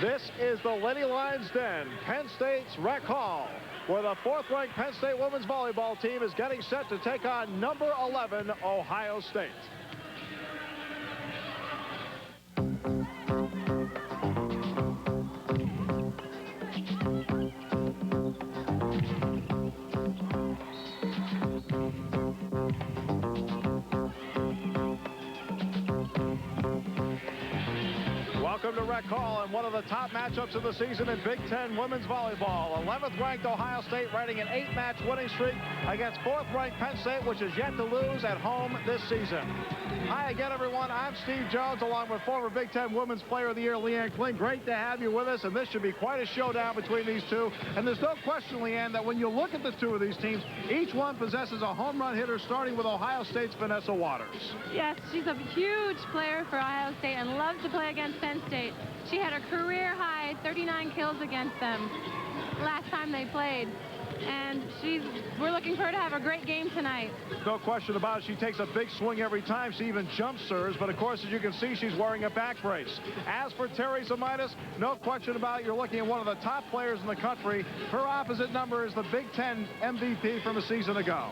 This is the Lady Lions Den, Penn State's rec hall, where the 4th-ranked Penn State women's volleyball team is getting set to take on number 11, Ohio State. Welcome to Rec Hall and one of the top matchups of the season in Big Ten women's volleyball. 11th-ranked Ohio State riding an 8-match winning streak against 4th-ranked Penn State, which is yet to lose at home this season. Hi again, everyone. I'm Steve Jones, along with former Big Ten Women's Player of the Year, Leanne Kling. Great to have you with us, and this should be quite a showdown between these two. And there's no question, Leanne, that when you look at the two of these teams, each one possesses a home run hitter, starting with Ohio State's Vanessa Waters. Yes, she's a huge player for Ohio State and loves to play against Penn State. She had a career-high 39 kills against them last time they played. And we're looking for her to have a great game tonight. No question about it. She takes a big swing every time. She even jump serves. But, of course, as you can see, she's wearing a back brace. As for Terry Zamitis, no question about it. You're looking at one of the top players in the country. Her opposite number is the Big Ten MVP from a season ago.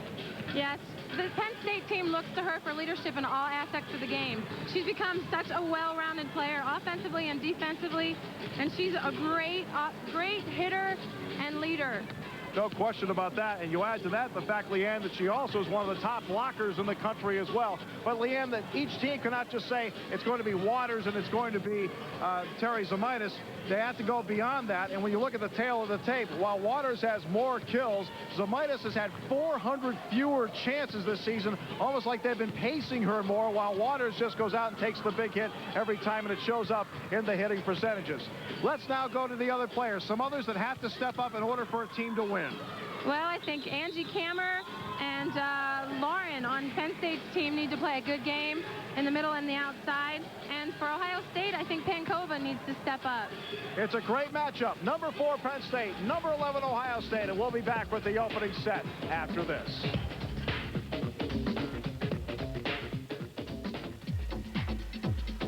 Yes. The Penn State team looks to her for leadership in all aspects of the game. She's become such a well-rounded player, offensively and defensively, and she's a great hitter and leader. No question about that. And you add to that the fact, Leanne, that she also is one of the top blockers in the country as well. But, Leanne, that each team cannot just say it's going to be Waters and it's going to be Terry Zamitis. They have to go beyond that. And when you look at the tail of the tape, while Waters has more kills, Zamitis has had 400 fewer chances this season, almost like they've been pacing her more, while Waters just goes out and takes the big hit every time, and it shows up in the hitting percentages. Let's now go to the other players, some others that have to step up in order for a team to win. Well, I think Angie Kammer and Lauren on Penn State's team need to play a good game in the middle and the outside. And for Ohio State, I think Pankova needs to step up. It's a great matchup. Number 4, Penn State. Number 11, Ohio State. And we'll be back with the opening set after this.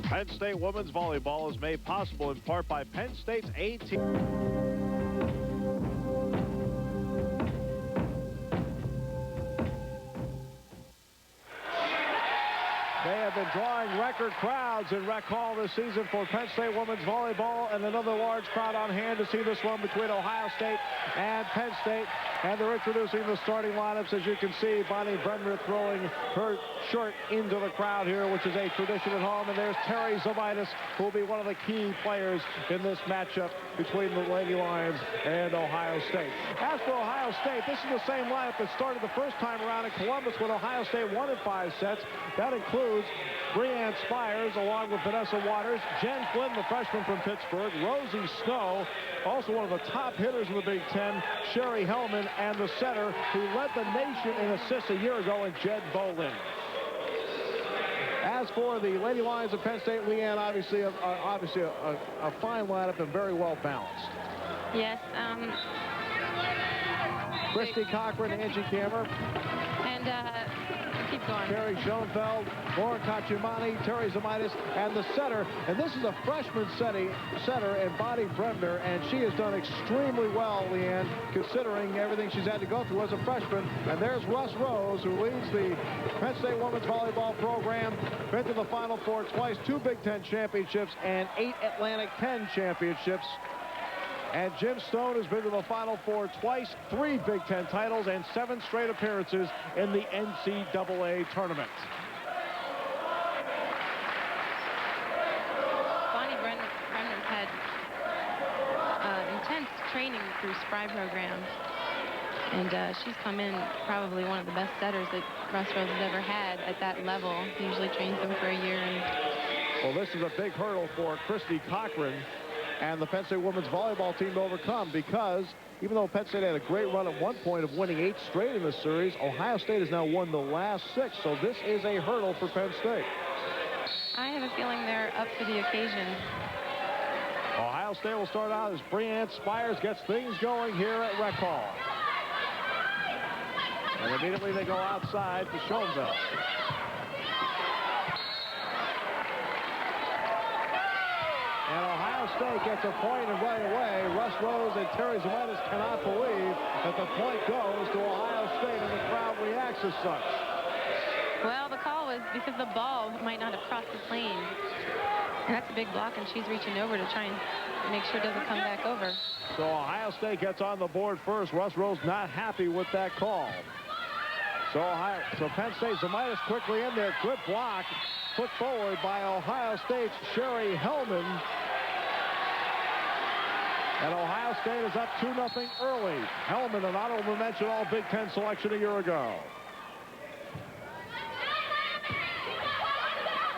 Penn State women's volleyball is made possible in part by Penn State's A-team. They have been drawing record crowds in Rec Hall this season for Penn State women's volleyball, and another large crowd on hand to see this one between Ohio State and Penn State. And they're introducing the starting lineups. As you can see, Bonnie Bremner throwing her shirt into the crowd here, which is a tradition at home. And there's Terry Zamitis, who will be one of the key players in this matchup between the Lady Lions and Ohio State. As for Ohio State, this is the same lineup that started the first time around in Columbus when Ohio State won in 5 sets. That includes Breanne Spires, along with Vanessa Waters, Jen Flynn, the freshman from Pittsburgh, Rosie Snow, also one of the top hitters in the Big Ten, Sherry Hellman, and the setter who led the nation in assists a year ago in Jed Bolin. As for the Lady Lions of Penn State, Leanne, obviously a fine lineup and very well balanced. Yes. Christy Cochran, Angie Kammer. And keep going. Terry Schoenfeld, Lauren Kachimani, Terry Zamitis, and the setter. And this is a freshman setter in Bonnie Bremner, and she has done extremely well, Leanne, considering everything she's had to go through as a freshman. And there's Russ Rose, who leads the Penn State women's volleyball program. Been to the Final Four twice, 2 Big Ten championships, and 8 Atlantic 10 championships. And Jim Stone has been to the Final Four twice, 3 Big Ten titles, and 7 straight appearances in the NCAA tournament. Bonnie Bremner's had intense training through SPRY programs. And she's come in probably one of the best setters that Russ Rose has ever had at that level. He usually trains them for a year. Well, this is a big hurdle for Christy Cochran and the Penn State women's volleyball team to overcome, because even though Penn State had a great run at one point of winning 8 straight in this series, Ohio State has now won the last 6, so this is a hurdle for Penn State. I have a feeling they're up for the occasion. Ohio State will start out as Breanne Spires gets things going here at Rec Hall. And immediately they go outside to Schoenfeld. And Ohio Ohio State gets a point, and right away, Russ Rose and Terry Zamitis cannot believe that the point goes to Ohio State, and the crowd reacts as such. Well, the call was because the ball might not have crossed the plane. And that's a big block, and she's reaching over to try and make sure it doesn't come back over. So Ohio State gets on the board first. Russ Rose not happy with that call. So Penn State, Zamitis quickly in there. Good block. Put forward by Ohio State's Sherry Hellman. And Ohio State is up 2-0 early. Hellman, an honorable mention All Big Ten selection a year ago.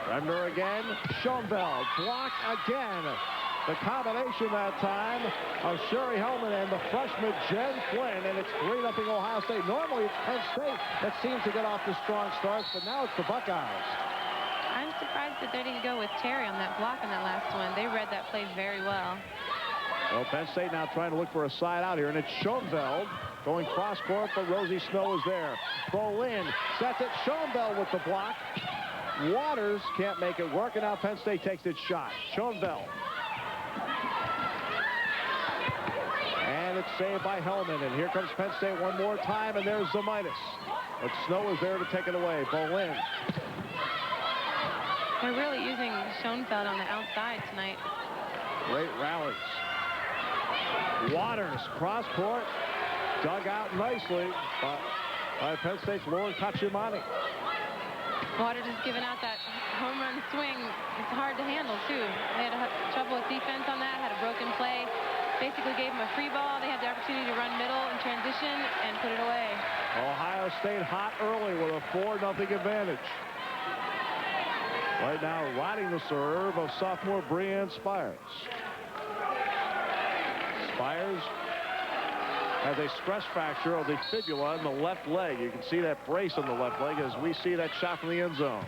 Bremner again. Schoenfeld blocked again. The combination that time of Sherry Hellman and the freshman Jen Flynn, and it's 3-0 Ohio State. Normally it's Penn State that seems to get off the strong starts, but now it's the Buckeyes. I'm surprised that they didn't go with Terry on that block on that last one. They read that play very well. Well, Penn State now trying to look for a side out here, and it's Schoenfeld going cross court, but Rosie Snow is there. Bolin sets it. Schoenfeld with the block. Waters can't make it work, and now Penn State takes its shot. Schoenfeld. And it's saved by Hellman, and here comes Penn State one more time, and there's Zamitis. But Snow is there to take it away. Bolin. They're really using Schoenfeld on the outside tonight. Great rallies. Waters cross court, dug out nicely by Penn State's Lauren Kachimani. Waters has given out that home run swing. It's hard to handle, too. They had trouble with defense on that, had a broken play. Basically gave them a free ball. They had the opportunity to run middle and transition and put it away. Ohio State hot early with a 4-0 advantage. Right now, riding the serve of sophomore Breanne Spires. Spires has a stress fracture of the fibula in the left leg. You can see that brace on the left leg as we see that shot from the end zone.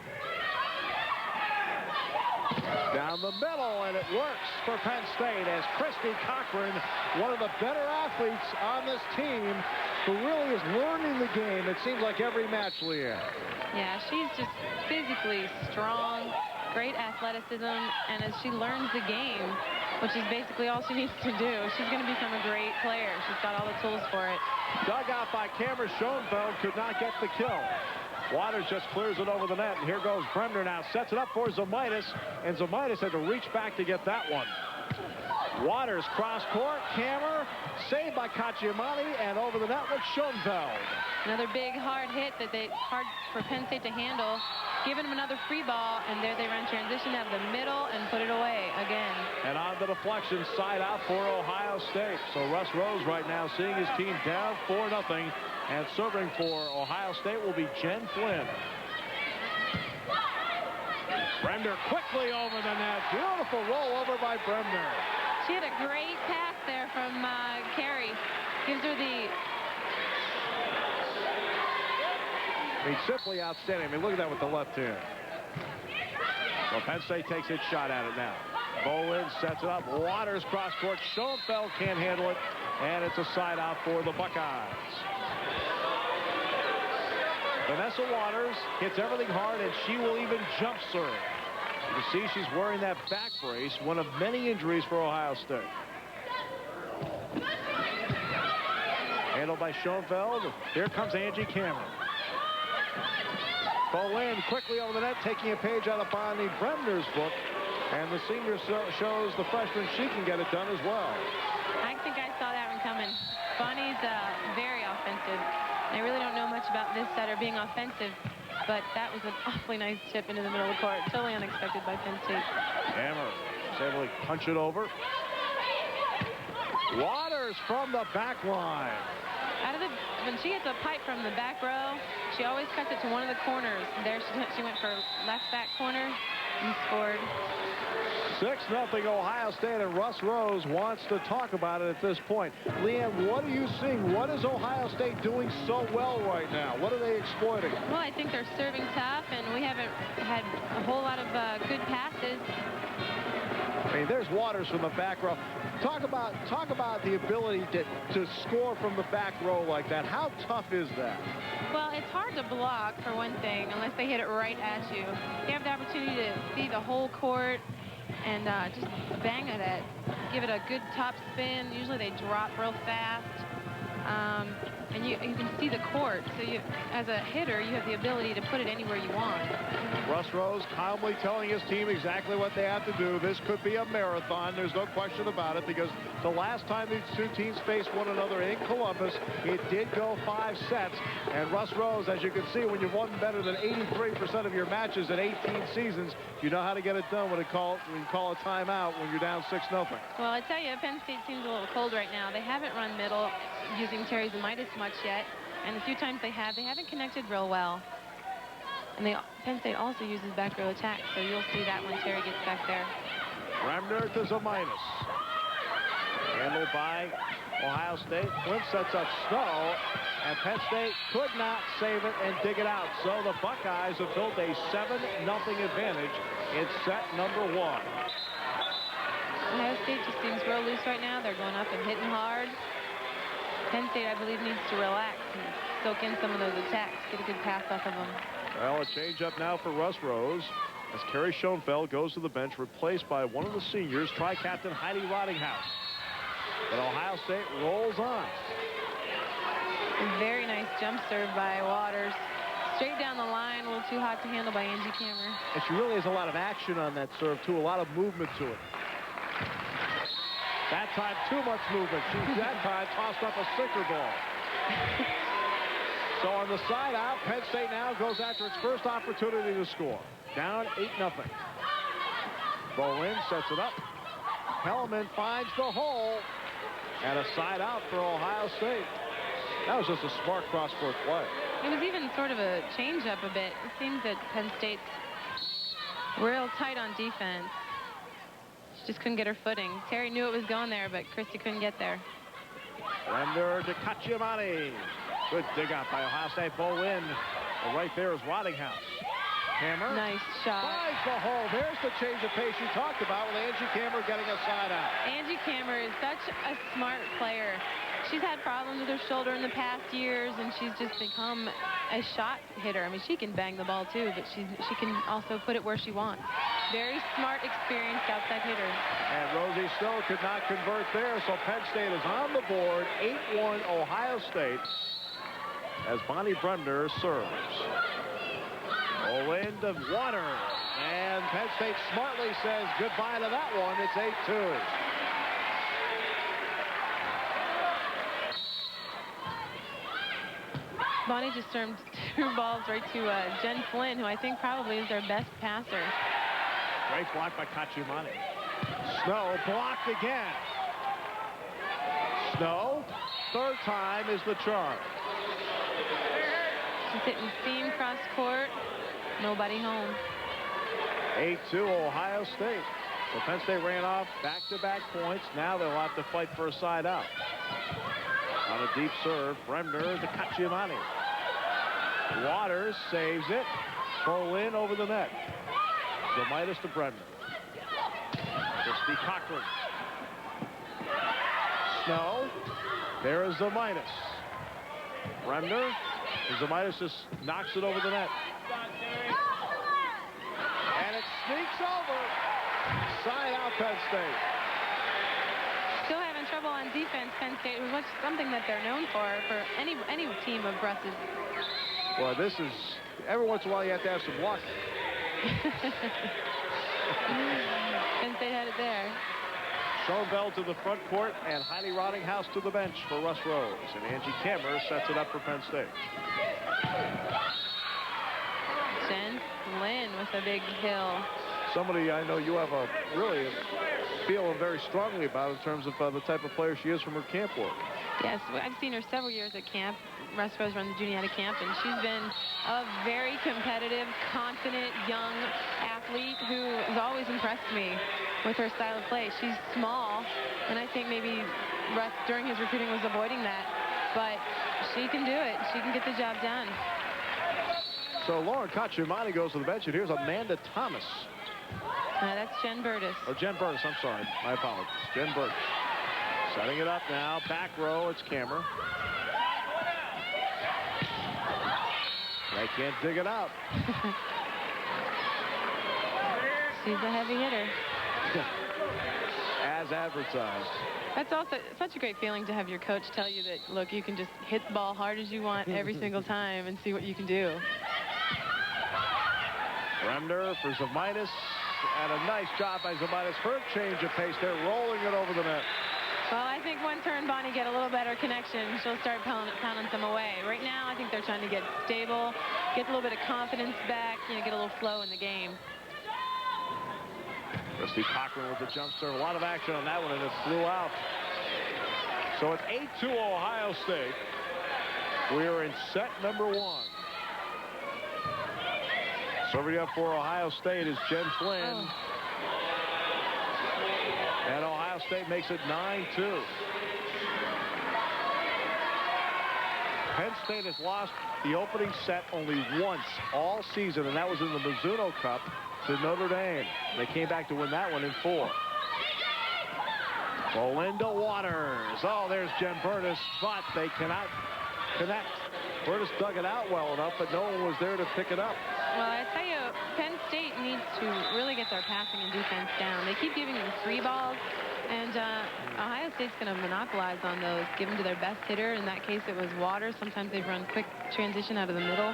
Down the middle, and it works for Penn State as Christy Cochran, one of the better athletes on this team, who really is learning the game, it seems like every match, Leanne. Yeah, she's just physically strong, great athleticism, and as she learns the game, which is basically all she needs to do, she's going to become a great player. She's got all the tools for it. Dug out by Cameron Schoenfeld, could not get the kill. Waters just clears it over the net, and here goes Bremner now. Sets it up for Zamitis, and Zamitis had to reach back to get that one. Waters cross court, Kammer, saved by Kachimani, and over the net with Schoenfeld. Another big hard hit that hard for Penn State to handle. Giving them another free ball, and there they run transition out of the middle and put it away again. And on the deflection, side out for Ohio State. So Russ Rose right now seeing his team down 4-0, and serving for Ohio State will be Jen Flynn. Bremner quickly over the net. Beautiful rollover by Bremner. She had a great pass there from Carey. Gives her the... I mean, simply outstanding. I mean, look at that with the left hand. Well, Penn State takes its shot at it now. Bolin sets it up. Waters cross court. Schoenfeld can't handle it, and it's a side out for the Buckeyes. Vanessa Waters hits everything hard, and she will even jump serve. You can see she's wearing that back brace, one of many injuries for Ohio State. Handled by Schoenfeld. Here comes Angie Cameron. Bolin quickly over the net, taking a page out of Bonnie Bremner's book. And the senior shows the freshman she can get it done as well. I think I saw that one coming. Bonnie's very offensive. I really don't know much about this setter being offensive, but that was an awfully nice chip into the middle of the court. Totally unexpected by Penn State. Hammer is able to punch it over. Waters from the back line. When she gets a pipe from the back row, she always cuts it to one of the corners. There she went for left back corner and scored. 6-0 Ohio State, and Russ Rose wants to talk about it at this point. Leanne, what are you seeing? What is Ohio State doing so well right now? What are they exploiting? Well, I think they're serving tough, and we haven't had a whole lot of good passes. I mean, there's Waters from the back row. Talk about the ability to score from the back row like that. How tough is that? Well, it's hard to block, for one thing, unless they hit it right at you. You have the opportunity to see the whole court and just bang at it. Give it a good top spin. Usually they drop real fast. And you can see the court, so as a hitter, you have the ability to put it anywhere you want. Russ Rose calmly telling his team exactly what they have to do. This could be a marathon. There's no question about it, because the last time these two teams faced one another in Columbus, it did go 5 sets. And Russ Rose, as you can see, when you've won better than 83% of your matches in 18 seasons, you know how to get it done when you call a timeout when you're down 6-0. Well, I tell you, Penn State seems a little cold right now. They haven't run middle using Terry Zemaitis much yet, and the few times they haven't connected real well. And Penn State also uses back row attack, so you'll see that when Terry gets back there. Bremner to Zemaitis. Handled by Ohio State. Flynn sets up Snow, and Penn State could not save it and dig it out. So the Buckeyes have built a 7-0 advantage in set number 1. Ohio State just seems real loose right now. They're going up and hitting hard. Penn State, I believe, needs to relax and soak in some of those attacks, get a good pass off of them. Well, a change up now for Russ Rose as Kerry Schoenfeld goes to the bench, replaced by one of the seniors, tri-captain Heidi Rottinghouse. But Ohio State rolls on. A very nice jump serve by Waters. Straight down the line, a little too hot to handle by Angie Kammer. And she really has a lot of action on that serve, too, a lot of movement to it. That time, too much movement. She, that time, tossed up a sinker ball. So on the side out, Penn State now goes after its first opportunity to score. Down 8-0. Bolin sets it up. Hellman finds the hole. And a side out for Ohio State. That was just a smart cross-court play. It was even sort of a change-up a bit. It seems that Penn State's real tight on defense. Just couldn't get her footing. Terry knew it was going there, but Christie couldn't get there. Render to Cacciamani. Good dig out by Ohio State. Bolin. Well, right there is Rottinghouse. Kammer. Nice shot. Finds the hole. There's the change of pace you talked about with Angie Kammer getting a side out. Angie Kammer is such a smart player. She's had problems with her shoulder in the past years, and she's just become a shot hitter. I mean, she can bang the ball too, but she can also put it where she wants. Very smart, experienced outside hitter. And Rosie Snow could not convert there, so Penn State is on the board. 8-1 Ohio State as Bonnie Bremner serves. Olin to Waters. And Penn State smartly says goodbye to that one. It's 8-2. Bonnie just served 2 balls right to Jen Flynn, who I think probably is their best passer. Great block by Cacciamani. Snow blocked again. Snow, third time is the charm. She's hitting seam cross court. Nobody home. 8-2 Ohio State. So Penn State ran off back-to-back points. Now they'll have to fight for a side out. On a deep serve, Bremner to Cacciamani. Waters saves it. Bolin over the net. Zemaitis to Bremner. Christie Cochran. Snow. There is Zemaitis. Bremner. And Zemaitis just knocks it over the net. And it sneaks over. Side out Penn State. Still having trouble on defense, Penn State, which is something that they're known for any team of Russ's. Well, this is, every once in a while you have to have some luck. Penn State had it there. Schoenfeld to the front court and Heidi Rottinghouse to the bench for Russ Rose. And Angie Kammer sets it up for Penn State. Jen Flynn with a big hill. Somebody I know you have a really feeling very strongly about in terms of the type of player she is from her camp work. Yes, I've seen her several years at camp. Russ Rose runs the Juniata camp, and she's been a very competitive, confident, young athlete who has always impressed me with her style of play. She's small, and I think maybe Russ, during his recruiting, was avoiding that. But she can do it. She can get the job done. So Lauren Cacciamani goes to the bench, and here's Amanda Thomas. That's Jen Burtis. Oh, Jen Burtis, I'm sorry. My apologies. Jen Burtis. Setting it up now. Back row, it's Kammer. They can't dig it out. She's a heavy hitter. As advertised. That's also such a great feeling to have your coach tell you that, look, you can just hit the ball hard as you want every single time and see what you can do. Bremner for Zemaitis, and a nice job by Zemaitis. Her change of pace there, rolling it over the net. Well, I think once her and Bonnie get a little better connection, she'll start pounding some away. Right now, I think they're trying to get stable, get a little bit of confidence back, you know, get a little flow in the game. Christy Cochran with the jump serve. A lot of action on that one, and it flew out. So it's 8-2 Ohio State. We are in set number 1. Serving up for Ohio State is Jen Flynn. Oh. And Ohio State makes it 9-2. Penn State has lost the opening set only once all season, and that was in the Mizuno Cup to Notre Dame. They came back to win that one in 4. Belinda Waters. Oh, there's Jen Burtis, but they cannot connect. Burtis dug it out well enough, but no one was there to pick it up. Well, I tell you, Penn State needs to really get their passing and defense down. They keep giving them 3 balls, and Ohio State's going to monopolize on those, give them to their best hitter. In that case, it was Waters. Sometimes they run quick transition out of the middle,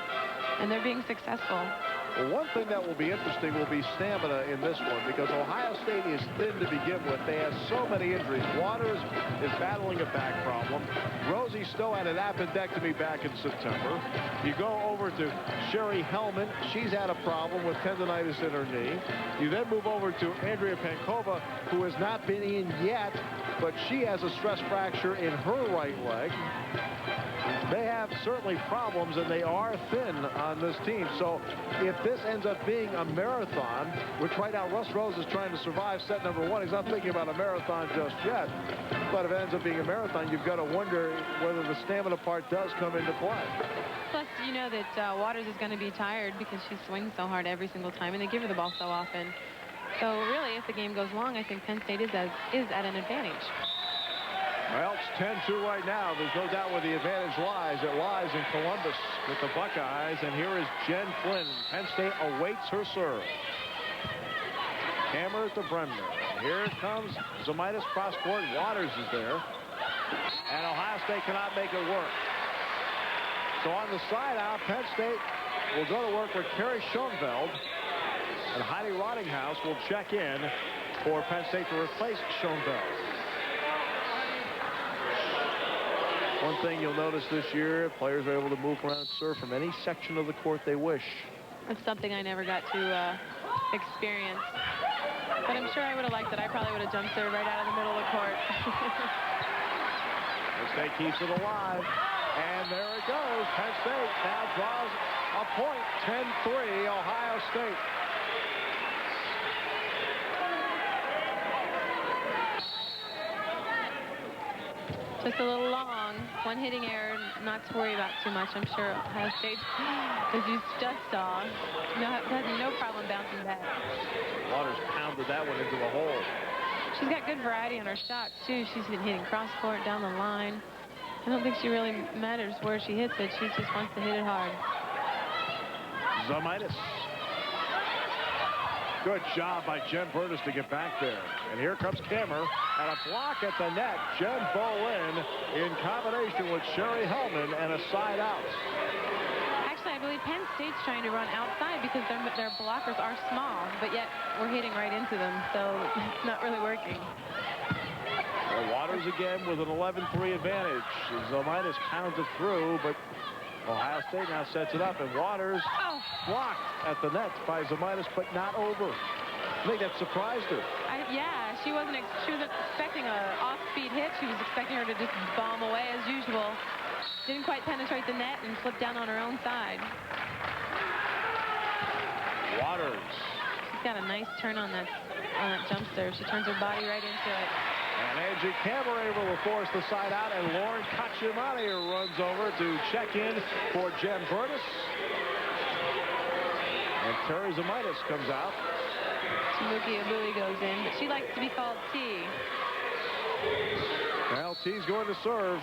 and they're being successful. Well, one thing that will be interesting will be stamina in this one, because Ohio State is thin to begin with. They have so many injuries. Waters is battling a back problem. Rosie Stowe had an appendectomy back in September. You go over to Sherry Hellman. She's had a problem with tendonitis in her knee. You then move over to Andrea Pankova, who has not been in yet, but she has a stress fracture in her right leg. They have certainly problems, and they are thin on this team. So if this ends up being a marathon, which right now Russ Rose is trying to survive set number 1. He's not thinking about a marathon just yet. But if it ends up being a marathon, you've got to wonder whether the stamina part does come into play. Plus, you know that Waters is going to be tired because she swings so hard every single time, and they give her the ball so often. So really, if the game goes long, I think Penn State is at an advantage. Well, it's 10-2 right now. There's no doubt where the advantage lies. It lies in Columbus with the Buckeyes. And here is Jen Flynn. Penn State awaits her serve. Hammer to Bremner. Here it comes. Zemaitis cross court. Waters is there. And Ohio State cannot make it work. So on the side out, Penn State will go to work with Carrie Schoenfeld. And Heidi Rottinghaus will check in for Penn State to replace Schoenfeld. One thing you'll notice this year, players are able to move around and serve from any section of the court they wish. That's something I never got to experience. But I'm sure I would have liked it. I probably would have jumped serve right out of the middle of the court. Penn State keeps it alive. And there it goes. Penn State now draws a point. 10-3, Ohio State. Just a little long. One hitting error, not to worry about too much. I'm sure Ohio State, as you just saw, has no problem bouncing back. Waters pounded that one into the hole. She's got good variety on her shots, too. She's been hitting cross court, down the line. I don't think she really matters where she hits it. She just wants to hit it hard. Zemaitis. Good job by Jen Burtis to get back there. And here comes Kammer, and a block at the net. Jen Bowen in combination with Sherry Hellman and a side out. Actually, I believe Penn State's trying to run outside because their blockers are small, but yet we're hitting right into them, so it's not really working. Well, Waters again with an 11-3 advantage. Zemaitis pounds it through, but Ohio State now sets it up, and Waters blocked at the net by Zemaitis, but not over. I think that surprised her. Yeah, she wasn't expecting an off-speed hit. She was expecting her to just bomb away as usual. Didn't quite penetrate the net and slipped down on her own side. Waters. She's got a nice turn on that jump serve. She turns her body right into it. And Angie Kammer able to force the side out, and Lauren Kachimani runs over to check in for Jen Burtis. And Terry Zemaitis comes out. Tamuki Abui goes in, but she likes to be called T. Well, T's going to serve.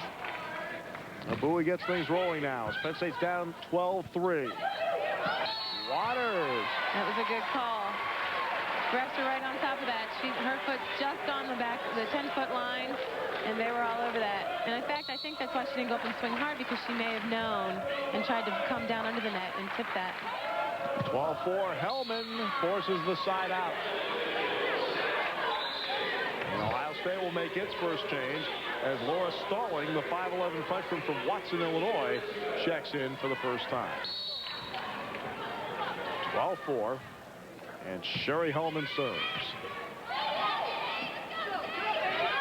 Abui gets things rolling now. Penn State's down 12-3. Waters. That was a good call. Refs are right on top of that. Her foot's just on the back, the 10-foot line, and they were all over that. And in fact, I think that's why she didn't go up and swing hard, because she may have known and tried to come down under the net and tip that. 12-4. Hellman forces the side out. And Ohio State will make its first change as Laura Stalling, the 5'11" freshman from Watson, Illinois, checks in for the first time. 12-4. And Sherry Hellman serves.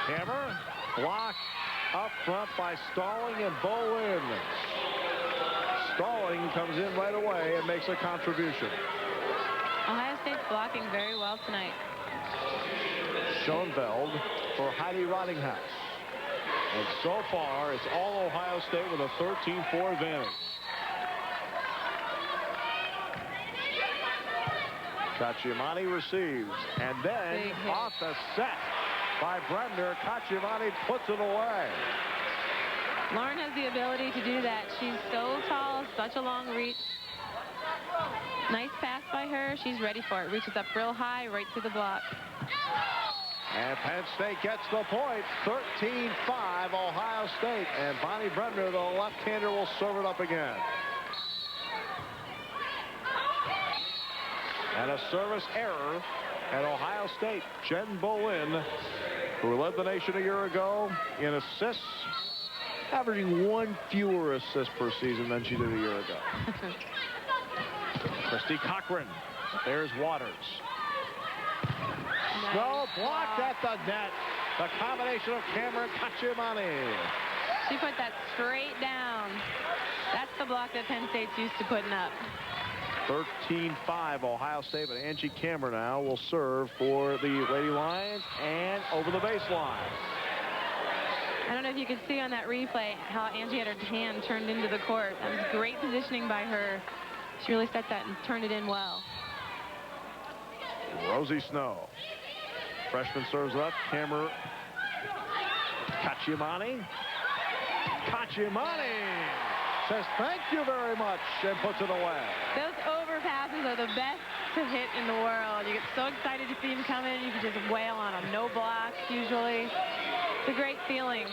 Hammer blocked up front by Stalling and Bolin. Stalling comes in right away and makes a contribution. Ohio State's blocking very well tonight. Schoenfeld for Heidi Rottinghouse. And so far, it's all Ohio State with a 13-4 advantage. Cacciamani receives, and then off the set by Bremner. Cacciamani puts it away. Lauren has the ability to do that. She's so tall, such a long reach. Nice pass by her. She's ready for it. Reaches up real high, right through the block. And Penn State gets the point. 13-5 Ohio State. And Bonnie Bremner, the left-hander, will serve it up again. And a service error at Ohio State. Jen Bolin, who led the nation a year ago in assists, averaging 1 fewer assists per season than she did a year ago. Christy Cochran. There's Waters. No, blocked at the net. The combination of Cameron Cacciamani. She put that straight down. That's the block that Penn State's used to putting up. 13-5 Ohio State, but Angie Cameron now will serve for the Lady Lions and over the baseline. I don't know if you could see on that replay how Angie had her hand turned into the court. That was great positioning by her. She really set that and turned it in well. Rosie Snow. Freshman serves up. Cameron Cacciamani. Cacciamani says thank you very much and puts it away. Those overpasses are the best to hit in the world. You get so excited to see him come in, you can just wail on him. No blocks usually. It's a great feeling.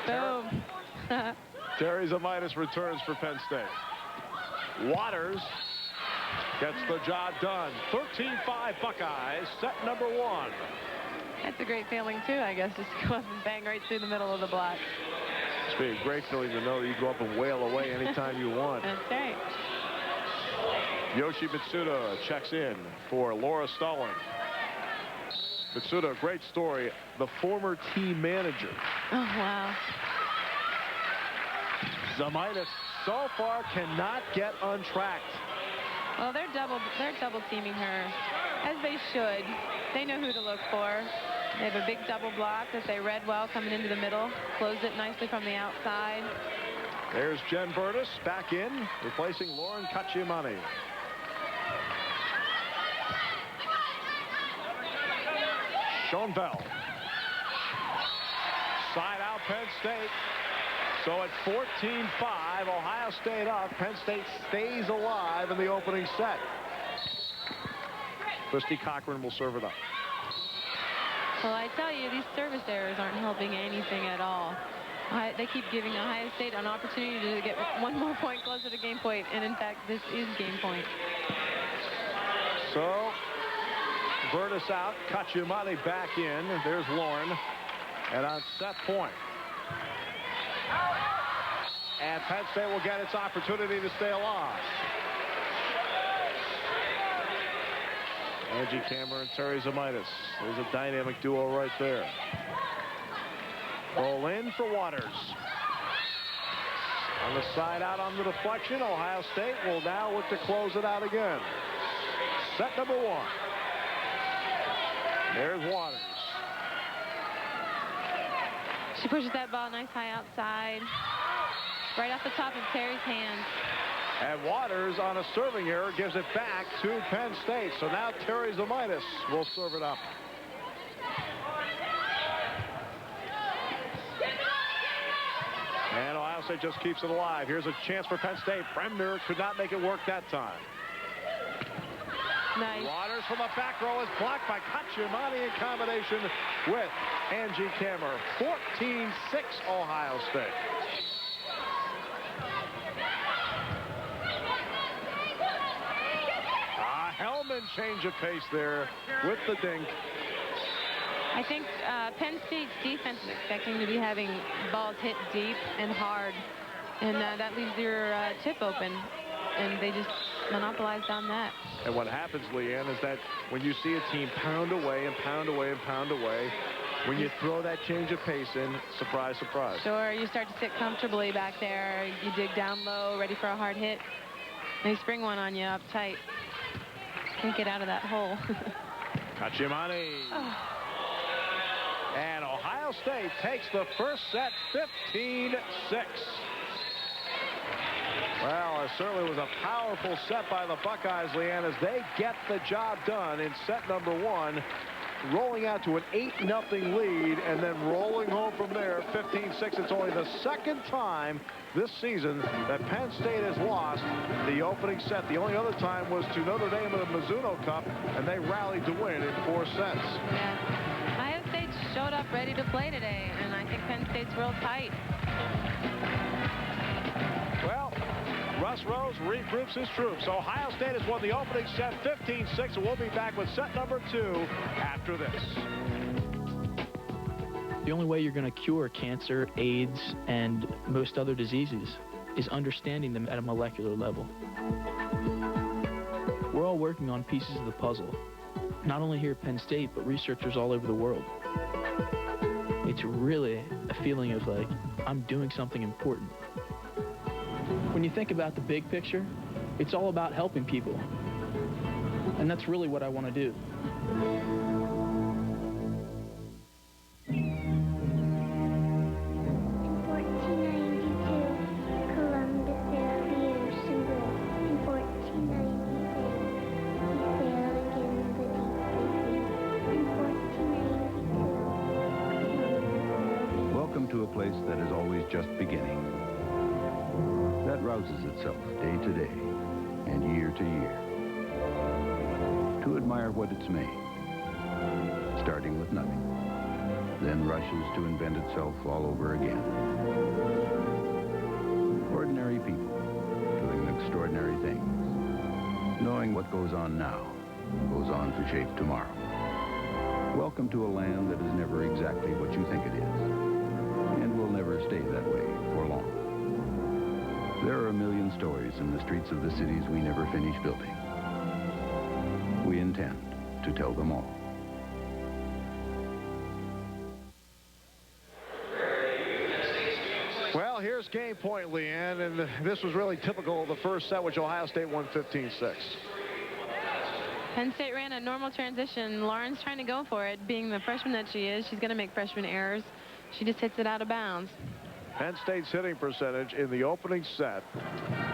Boom. Terry Zamitis returns for Penn State. Waters gets the job done. 13-5 Buckeyes, set number 1. That's a great feeling too, I guess, just to go up and bang right through the middle of the block. It's been a great feeling to know that you go up and wail away anytime you want. That's right. Yoshi Mitsuda checks in for Laura Stalling. Mitsuda, great story. The former team manager. Oh, wow. Zamitis so far cannot get untracked. Well, they're double teaming her, as they should. They know who to look for. They have a big double block that they read well coming into the middle. Closed it nicely from the outside. There's Jen Burtis back in, replacing Lauren Cacciamani. Schoenfeld. Side out Penn State. So at 14-5, Ohio State up. Penn State stays alive in the opening set. Christy Cochran will serve it up. Well, I tell you, these service errors aren't helping anything at all. They keep giving Ohio State an opportunity to get 1 more point closer to game point. And in fact, this is game point. So, Burtis out. Cacciamani back in. There's Lauren. And on set point. And Penn State will get its opportunity to stay alive. Angie Cameron, Terry Zamitis. There's a dynamic duo right there. Bolin for Waters. On the side out on the deflection, Ohio State will now look to close it out again. Set number 1. There's Waters. She pushes that ball nice high outside. Right off the top of Terry's hands. And Waters on a serving error gives it back to Penn State. So now Terry Zamitis will serve it up. And Ohio State just keeps it alive. Here's a chance for Penn State. Bremner could not make it work that time. Nice. Waters from the back row is blocked by Kachimani in combination with Angie Kammer. 14-6 Ohio State. Hellman change of pace there with the dink. I think Penn State's defense is expecting to be having balls hit deep and hard, and that leaves your tip open, and they just monopolized on that. And what happens, Leanne, is that when you see a team pound away and pound away and pound away, when you throw that change of pace in, surprise, surprise. Sure, you start to sit comfortably back there. You dig down low, ready for a hard hit. They spring one on you up tight. Can't get out of that hole. Kachimani. Oh. And Ohio State takes the first set 15-6. Well, it certainly was a powerful set by the Buckeyes, Leanne, as they get the job done in set number 1, rolling out to an 8-0 lead and then rolling home from there 15-6. It's only the second time this season that Penn State has lost the opening set. The only other time was to Notre Dame in the Mizuno Cup, and they rallied to win in 4 sets. Yeah. Ohio State showed up ready to play today, and I think Penn State's real tight. Well, Russ Rose regroups his troops. Ohio State has won the opening set 15-6, and we'll be back with set number 2 after this. The only way you're going to cure cancer, AIDS, and most other diseases is understanding them at a molecular level. We're all working on pieces of the puzzle, not only here at Penn State, but researchers all over the world. It's really a feeling of like, I'm doing something important. When you think about the big picture, it's all about helping people. And that's really what I want to do. Welcome to a place that is always just beginning. That rouses itself day to day and year to year to admire what it's made, starting with nothing, then rushes to invent itself all over again. Ordinary people doing extraordinary things, knowing what goes on now goes on to shape tomorrow. Welcome to a land that is never exactly what you think it is, and will never stay that way for long. There are a million stories in the streets of the cities we never finish building. We intend to tell them all. Well, here's game point, Leanne, and this was really typical of the first set, which Ohio State won 15-6. Penn State ran a normal transition. Lauren's trying to go for it. Being the freshman that she is, she's going to make freshman errors. She just hits it out of bounds. Penn State's hitting percentage in the opening set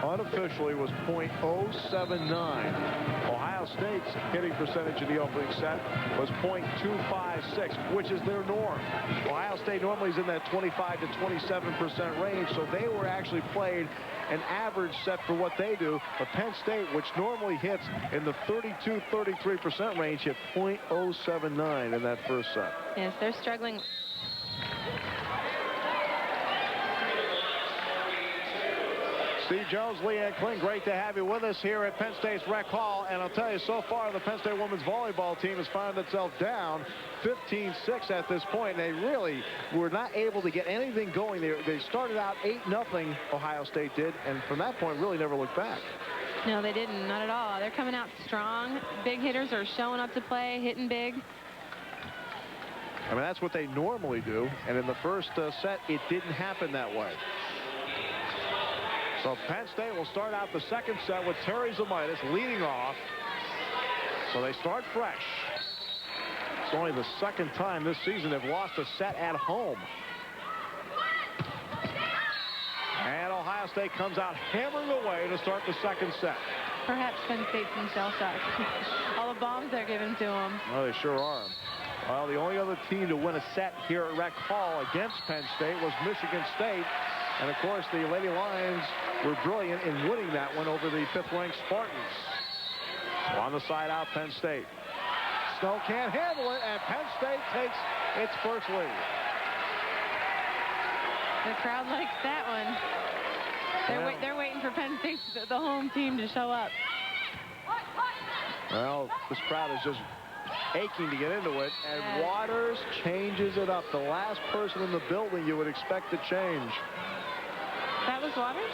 unofficially was .079. Ohio State's hitting percentage in the opening set was .256, which is their norm. Ohio State normally is in that 25 to 27% range, so they were actually played an average set for what they do. But Penn State, which normally hits in the 32-33% range, hit .079 in that first set. Yes, they're struggling. Steve Jones, Leanne Kling, great to have you with us here at Penn State's Rec Hall. And I'll tell you, so far, the Penn State women's volleyball team has found itself down 15-6 at this point. And they really were not able to get anything going. They started out 8-0, Ohio State did, and from that point really never looked back. No, they didn't, not at all. They're coming out strong. Big hitters are showing up to play, hitting big. I mean, that's what they normally do. And in the first set, it didn't happen that way. So Penn State will start out the second set with Terry Zamitis leading off. So they start fresh. It's only the second time this season they've lost a set at home. And Ohio State comes out hammering away to start the second set. Perhaps Penn State's in shell shock. All the bombs they're giving to them. Oh, they sure are. Well, the only other team to win a set here at Rec Hall against Penn State was Michigan State. And, of course, the Lady Lions were brilliant in winning that one over the 5th-ranked Spartans. So on the side out, Penn State. Snow can't handle it, and Penn State takes its first lead. The crowd likes that one. They're waiting for Penn State, the home team, to show up. Well, this crowd is just aching to get into it, and Waters changes it up. The last person in the building you would expect to change. That was Waters?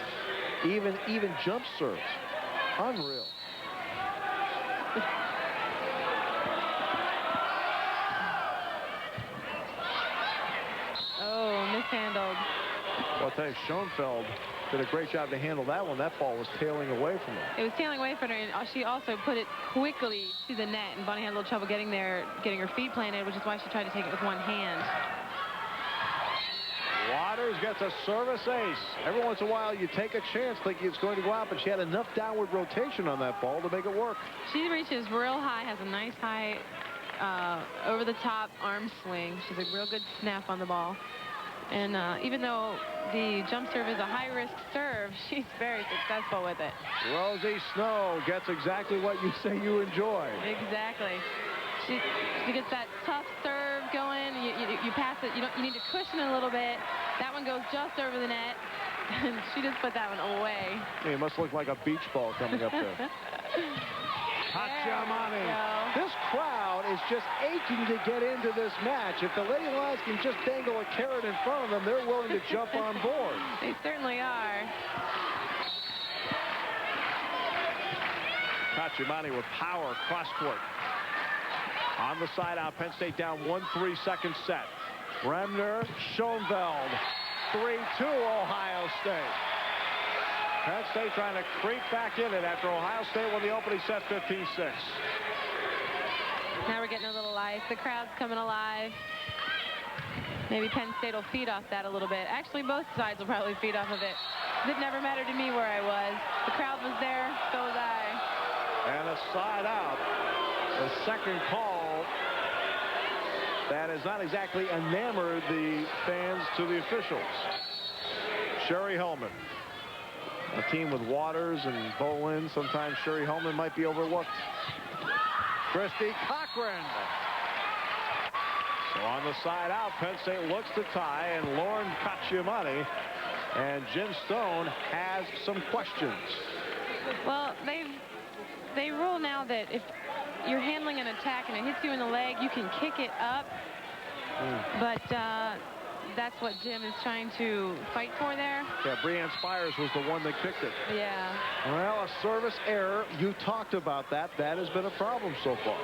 Even jump serves. Unreal. Oh, mishandled. Well, I'll tell you, Schoenfeld did a great job to handle that one. That ball was tailing away from her. It was tailing away from her, and she also put it quickly to the net, and Bonnie had a little trouble getting there, getting her feet planted, which is why she tried to take it with one hand. Waters gets a service ace. Every once in a while, you take a chance thinking it's going to go out, but she had enough downward rotation on that ball to make it work. She reaches real high, has a nice high over-the-top arm swing. She's a real good snap on the ball. And even though the jump serve is a high-risk serve, she's very successful with it. Rosie Snow gets exactly what you say you enjoy. Exactly. She gets that tough serve going. You pass it. You need to cushion it a little bit. That one goes just over the net. And she just put that one away. It must look like a beach ball coming up there. Cacciamani. This crowd is just aching to get into this match. If the Lady Lions can just dangle a carrot in front of them, they're willing to jump on board. They certainly are. Cacciamani with power cross court. On the side out, Penn State down 1-3 second set. Bremner, Schoenfeld, 3-2 Ohio State. Penn State trying to creep back in it after Ohio State won the opening set 15-6. Now we're getting a little life. The crowd's coming alive. Maybe Penn State will feed off that a little bit. Actually, both sides will probably feed off of it. It never mattered to me where I was. The crowd was there, so was I. And a side out. The second call that has not exactly enamored the fans to the officials. Sherry Hellman. A team with Waters and Bolin. Sometimes Sherry Hellman might be overlooked. Christy Cochran. So on the side out, Penn State looks to tie, and Lauren Cacciamani and Jen Stone has some questions. Well, they rule now that if you're handling an attack and it hits you in the leg, you can kick it up. But that's what Jim is trying to fight for there. Yeah, Breanne Spires was the one that kicked it. Yeah. Well, a service error. You talked about that. That has been a problem so far.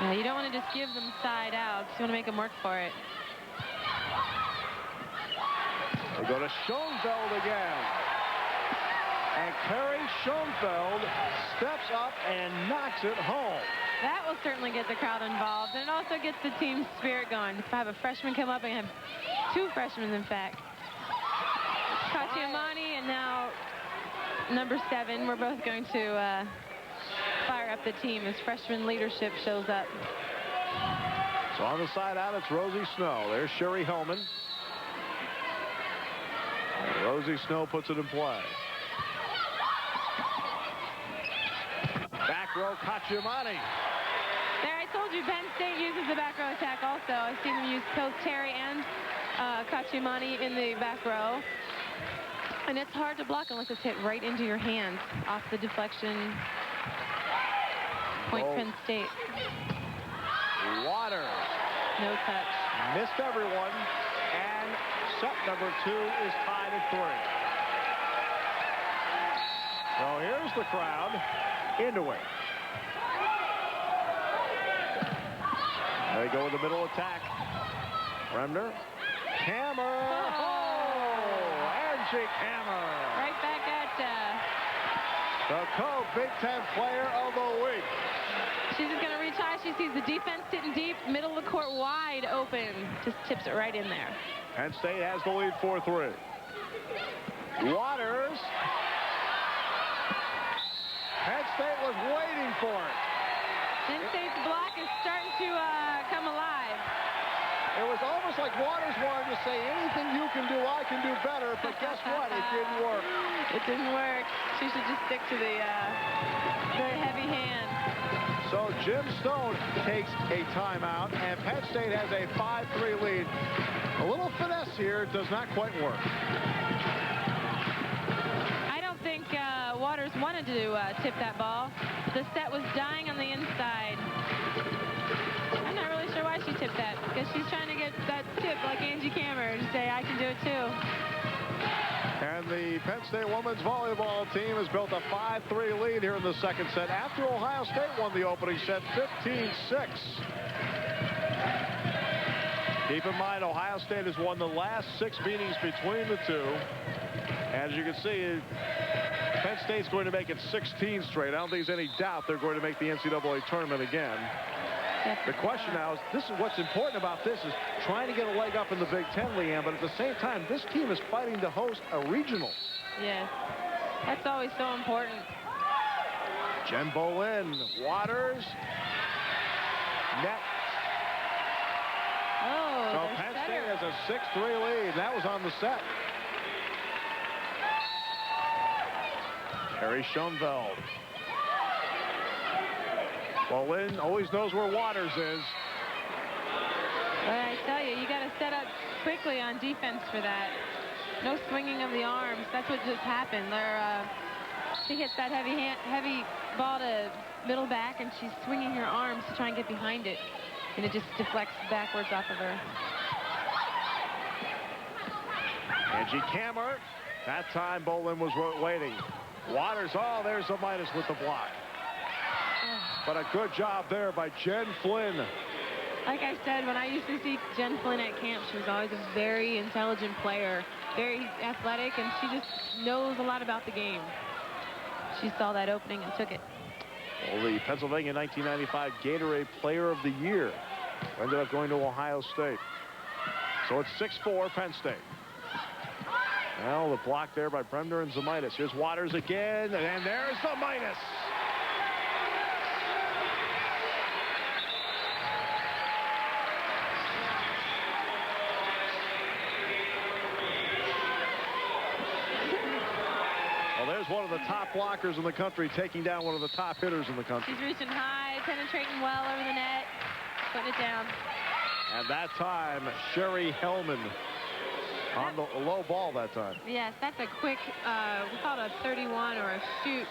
Yeah, you don't want to just give them side outs. You want to make them work for it. They go to Schoenfeld again. And Carrie Schoenfeld steps up and knocks it home. That will certainly get the crowd involved. And it also gets the team's spirit going. If I have a freshman come up, and have two freshmen, in fact. Cacciamani and now number 7. We're both going to fire up the team as freshman leadership shows up. So on the side out, it's Rosie Snow. There's Sherry Hellman. And Rosie Snow puts it in play. Back row, Cacciamani. There, I told you Penn State uses the back row attack also. I've seen them use both Terry and Cacciamani in the back row. And it's hard to block unless it's hit right into your hands off the deflection. Point Penn State. Waters. No touch. Missed everyone. And set number 2 is tied at 3. So here's the crowd into it. They go with the middle attack. Bremner. Hammer. Oh! Angie Hammer. Right back at The co-Big Ten player of the week. She's just going to reach high. She sees the defense sitting deep, middle of the court wide open. Just tips it right in there. Penn State has the lead 4-3. Waters. Penn State was waiting for it. Penn State's block is starting to come alive. It was almost like Waters wanted to say, anything you can do, I can do better. But guess what? It didn't work. It didn't work. She should just stick to the very heavy hand. So Jim Stone takes a timeout, and Penn State has a 5-3 lead. A little finesse here does not quite work. I don't think Waters wanted to tip that ball. The set was dying on the inside. I'm not really sure why she tipped that, because she's trying to get that tip like Angie Kammer to say, I can do it too. And the Penn State women's volleyball team has built a 5-3 lead here in the second set after Ohio State won the opening set 15-6. Keep in mind, Ohio State has won the last 6 meetings between the two. As you can see, Penn State's going to make it 16 straight. I don't think there's any doubt they're going to make the NCAA tournament again. The question now is, this is what's important about this is trying to get a leg up in the Big Ten, Leanne, but at the same time, this team is fighting to host a regional. Yes, that's always so important. Jen Boleyn, Waters, net. Oh, So Penn State has a 6-3 lead. That was on the set. Harry Schoenfeld. Boleyn always knows where Waters is. But I tell you, you got to set up quickly on defense for that. No swinging of the arms. That's what just happened. She hits that heavy ball to middle back, and she's swinging her arms to try and get behind it. And it just deflects backwards off of her. Angie Kammer. That time Boleyn was waiting. Waters, oh, there's a minus with the block. But a good job there by Jen Flynn. Like I said, when I used to see Jen Flynn at camp, she was always a very intelligent player, very athletic, and she just knows a lot about the game. She saw that opening and took it. Well, the Pennsylvania 1995 Gatorade Player of the Year ended up going to Ohio State. So it's 6-4 Penn State. Well, the block there by Bremner and Zamitis. Here's Waters again, and there's the minus. Well, there's one of the top blockers in the country taking down one of the top hitters in the country. She's reaching high, penetrating well over the net, putting it down. And that time, Sherry Hellman on the low ball that time. Yes, that's a quick, we call it a 31 or a shoot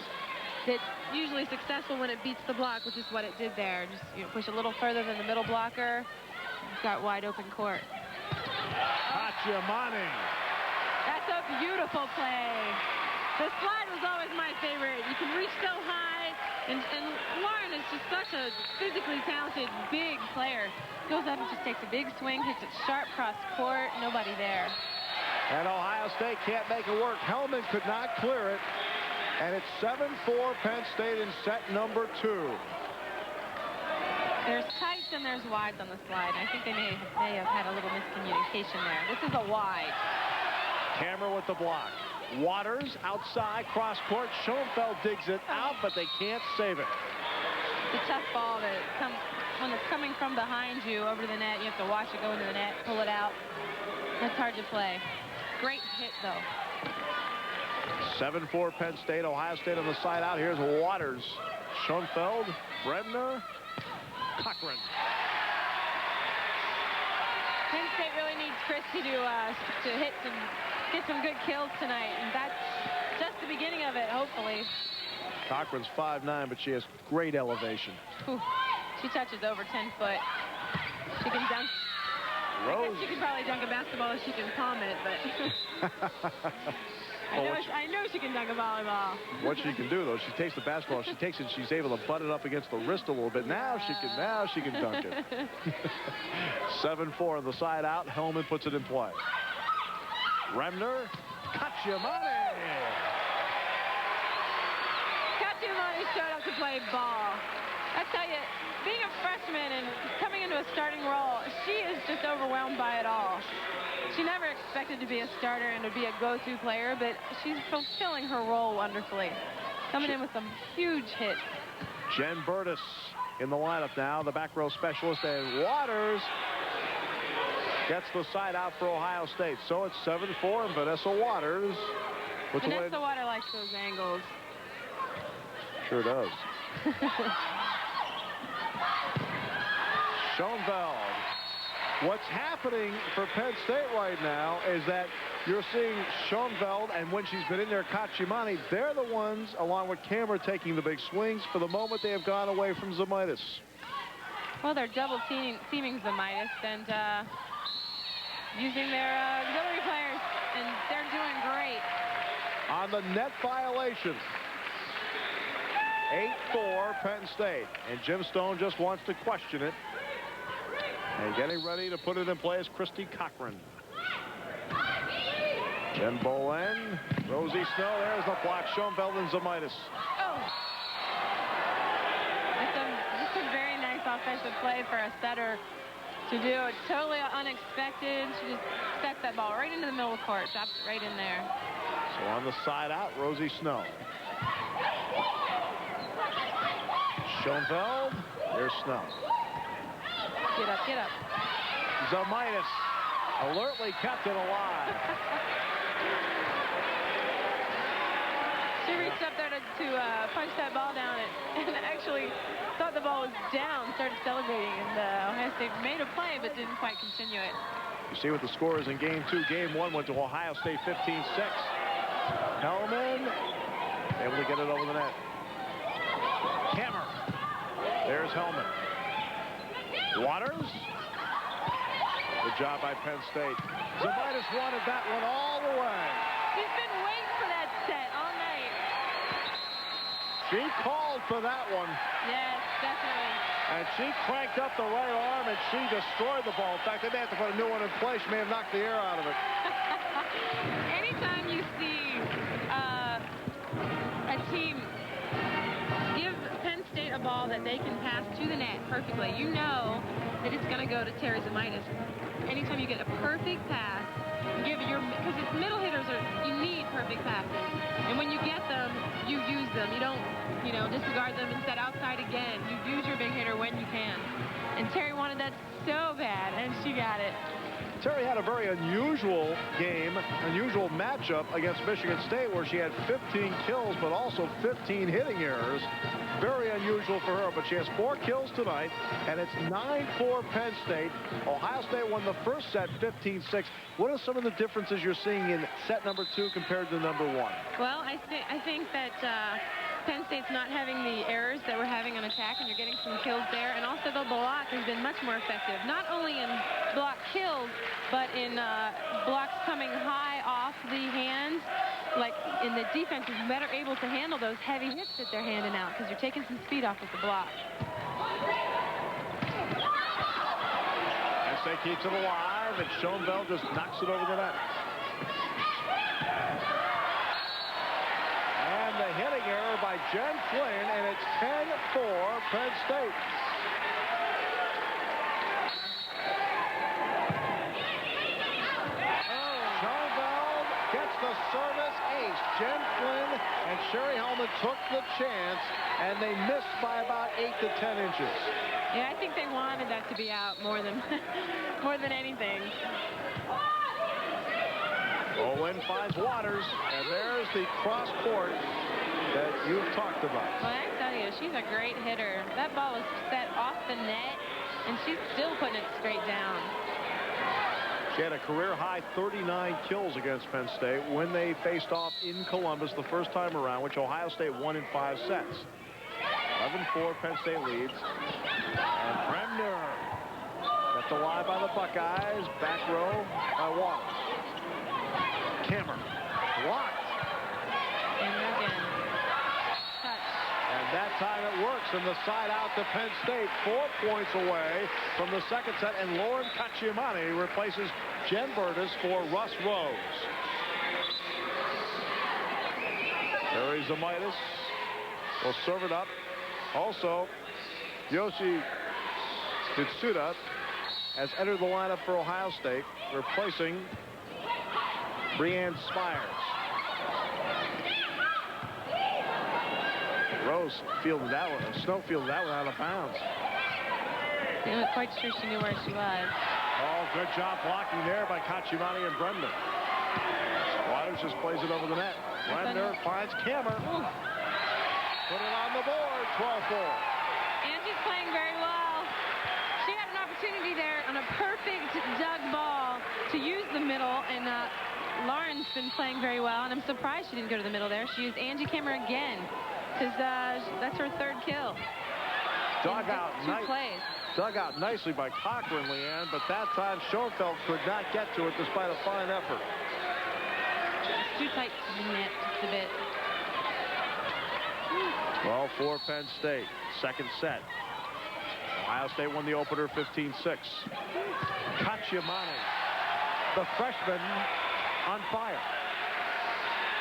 that's usually successful when it beats the block, which is what it did there. Just push a little further than the middle blocker. It's got wide open court. Kachiamani. That's a beautiful play. The slide was always my favorite. You can reach so high, and Lauren is just such a physically talented, big player. Goes up and just takes a big swing, hits it sharp cross court, nobody there. And Ohio State can't make it work. Hellman could not clear it. And it's 7-4 Penn State in set number 2. There's tights and there's wides on the slide. I think they may have had a little miscommunication there. This is a wide. Kammer with the block. Waters outside, cross court. Schoenfeld digs it out, but they can't save it. It's a tough ball to come when it's coming from behind you over to the net. You have to watch it go into the net, pull it out. That's hard to play. Great hit, though. 7-4 Penn State. Ohio State on the side out. Here's Waters. Schoenfeld, Bremner, Cochran. Penn State really needs Christie to get some good kills tonight, and that's just the beginning of it, hopefully. Cochran's 5'9", but she has great elevation. Whew. She touches over 10 foot. She can dunk. Rose. She can probably dunk a basketball if she can palm it, but I know she can dunk a volleyball. What she can do, though, she takes the basketball, she takes it, she's able to butt it up against the wrist a little bit. Now she can dunk it. 7-4 on the side out. Hellman puts it in play. Bremner, Kachiamani. Kachiamani showed up to play ball. I tell you, being a freshman and coming into a starting role, she is just overwhelmed by it all. She never expected to be a starter and to be a go-to player, but she's fulfilling her role wonderfully. Coming in with some huge hits. Jen Burtis in the lineup now, the back row specialist, and Waters gets the side out for Ohio State. So it's 7-4, and Vanessa Waters. Vanessa Waters likes those angles. Sure does. Schoenfeld. What's happening for Penn State right now is that you're seeing Schoenfeld, and when she's been in there, Kachimani, they're the ones, along with Cameron, taking the big swings. For the moment, they have gone away from Zemaitis. Well, they're double teaming Zemaitis and using their auxiliary players, and they're doing great. On the net violation. 8-4 Penn State, and Jim Stone just wants to question it. And getting ready to put it in play is Christy Cochran. Jen Bolen, Rosie Snow, there's the block, Schoenfeld and Zemaitis. Oh! It's a very nice offensive play for a setter to do. It's totally unexpected. She just sets that ball right into the middle of the court, drops it right in there. So on the side out, Rosie Snow. Schoenfeld, there's Snow. Get up, get up. Zemaitis alertly kept it alive. She reached up there to punch that ball down and actually thought the ball was down, started celebrating, and Ohio State made a play but didn't quite continue it. You see what the score is in game 2. Game 1 went to Ohio State 15-6. Hellman able to get it over the net. Hammer. There's Hellman. Waters. Good job by Penn State. Zemaitis wanted that one all the way. He's been waiting for that set all night. She called for that one. Yes, definitely. And she cranked up the right arm, and she destroyed the ball. In fact, they may have to put a new one in place. She may have knocked the air out of it. Anytime you see a team give Penn State a ball that they can pass to the net perfectly, you know that it's going to go to Terry Zemaitis. Anytime you get a perfect pass, because it's middle hitters, you need perfect passes. And when you get them, you use them. You don't, disregard them and set outside again. You use your big hitter when you can. And Terry wanted that so bad, and she got it. Terry had a very unusual matchup against Michigan State, where she had 15 kills, but also 15 hitting errors. Very unusual for her, but she has 4 kills tonight, and it's 9-4 Penn State. Ohio State won the first set 15-6. What are some of the differences you're seeing in set number 2 compared to number 1? Well, I think that Penn State's not having the errors that we're having on attack, and you're getting some kills there. And also the block has been much more effective, not only in block kills, but in blocks coming high off the hands. Like in the defense is better able to handle those heavy hits that they're handing out because you're taking some speed off of the block. Penn State keeps it alive, and Schoenfeld just knocks it over the net. And the hitting error by Jen Flynn, and it's 10-4 Penn State. Schoenfeld gets the service ace. Jen Flynn and Sherry Hellman took the chance, and they missed by about 8 to 10 inches. Yeah, I think they wanted that to be out more than anything. Bowen finds Waters, and there's the cross court that you've talked about. Well, I tell you, she's a great hitter. That ball was set off the net, and she's still putting it straight down. She had a career-high 39 kills against Penn State when they faced off in Columbus the first time around, which Ohio State won in 5 sets. 11-4 Penn State leads. And Bremner kept alive by the Buckeyes. Back row by Waters. Cameron blocked. And again, touch. And that time it works, and the side out to Penn State, 4 points away from the second set, and Lauren Kachimani replaces Jen Burtis for Russ Rose. Terry Zemaitis will serve it up. Also, Yoshi Mitsuda has entered the lineup for Ohio State, replacing Breanne Spires. Rose fielded that one, and Snow fielded that one out of bounds. I'm not quite sure she knew where she was. Oh, good job blocking there by Kachimani and Bremner. Waters just plays it over the net. Bremner finds Kammer. Put it on the board, 12-4. Angie's playing very well. She had an opportunity there on a perfect dug ball to use the middle, and Lauren's been playing very well, and I'm surprised she didn't go to the middle there. She used Angie Kammer again, because that's her third kill. Dug out, Dug out nicely by Cochran, Leanne, but that time Schoenfeld could not get to it despite a fine effort. It's too tight to the net just a bit. 12-4 Penn State. Second set. Ohio State won the opener 15-6. Kachimani, the freshman, on fire.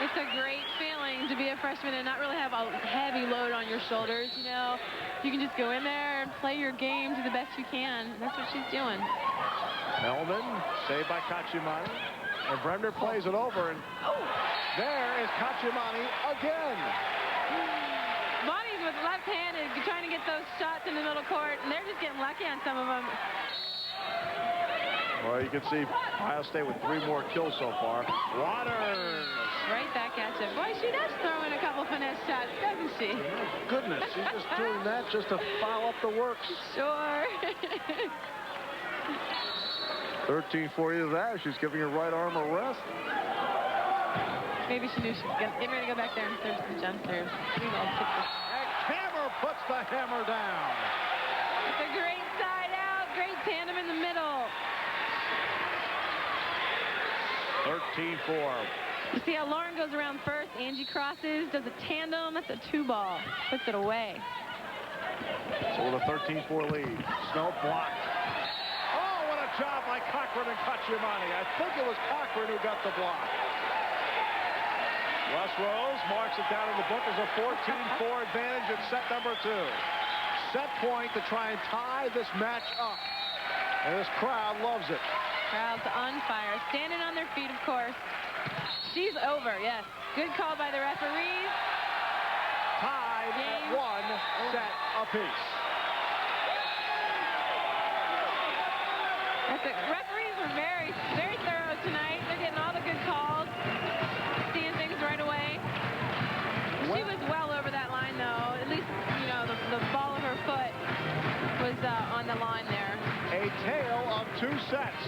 It's a great feeling to be a freshman and not really have a heavy load on your shoulders. You know, you can just go in there and play your game, do the best you can. That's what she's doing. Hellman, saved by Kachimani. And Bremner plays it over, and there is Kachimani again. Monty's with left-handed, trying to get those shots in the middle court, and they're just getting lucky on some of them. Well, you can see Ohio State with 3 more kills so far. Waters. Right back at you. Boy, she does throw in a couple finesse shots, doesn't she? My goodness, she's just doing that just to foul up the works. Sure. 13-40 to that. She's giving her right arm a rest. Maybe she knew she was getting ready to go back there and serve some jump serves. And Kammer puts the hammer down. It's a great side out. Great tandem in the middle. 13-4. You see how Lauren goes around first. Angie crosses, does a tandem. That's a 2-ball. Puts it away. So with a 13-4 lead. Snow blocked. Oh, what a job by Cochran and Kachimani. I think it was Cochran who got the block. Wes Rose marks it down in the book as a 14-4 advantage in set number 2. Set point to try and tie this match up. And this crowd loves it. Crowd's on fire. Standing on their feet, of course. She's over, yes. Good call by the referees. Tied at 1 set apiece. The referees were very, very thorough tonight. They're getting all the good calls. Seeing things right away. She was well over that line, though. At least, you know, the ball of her foot was on the line there. A tale of 2 sets.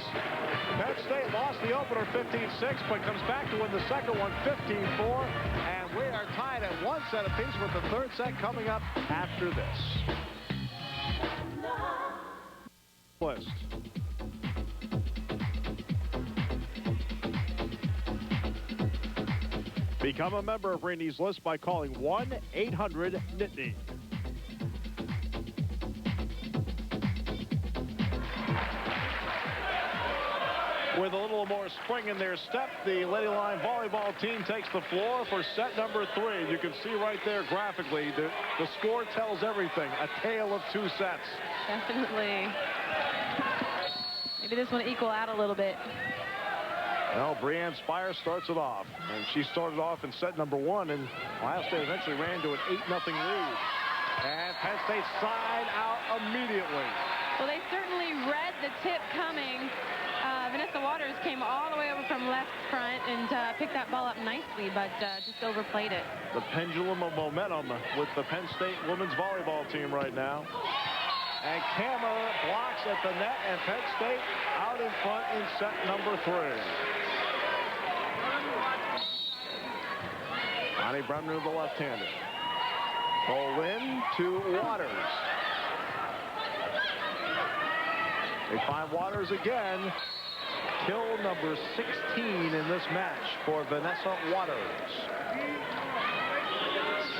Penn State lost the opener 15-6, but comes back to win the second one 15-4. And we are tied at 1 set apiece with the third set coming up after this. List. Become a member of Randy's List by calling 1-800-NITNY. With a little more spring in their step, the Lady Line volleyball team takes the floor for set number 3. You can see right there graphically, the score tells everything. A tale of 2 sets. Definitely. Maybe this one will equal out a little bit. Well, Breanne Spire starts it off. And she started off in set number 1, and Ohio State eventually ran to an 8-0 lead. And Penn State side out immediately. Well, they certainly read the tip coming. Vanessa Waters came all the way over from left front and picked that ball up nicely, but just overplayed it. The pendulum of momentum with the Penn State women's volleyball team right now. And Kammer blocks at the net, and Penn State out in front in set number 3. Bonnie Bremner, the left-hander. Bolin to Waters. They find Waters again. Kill number 16 in this match for Vanessa Waters.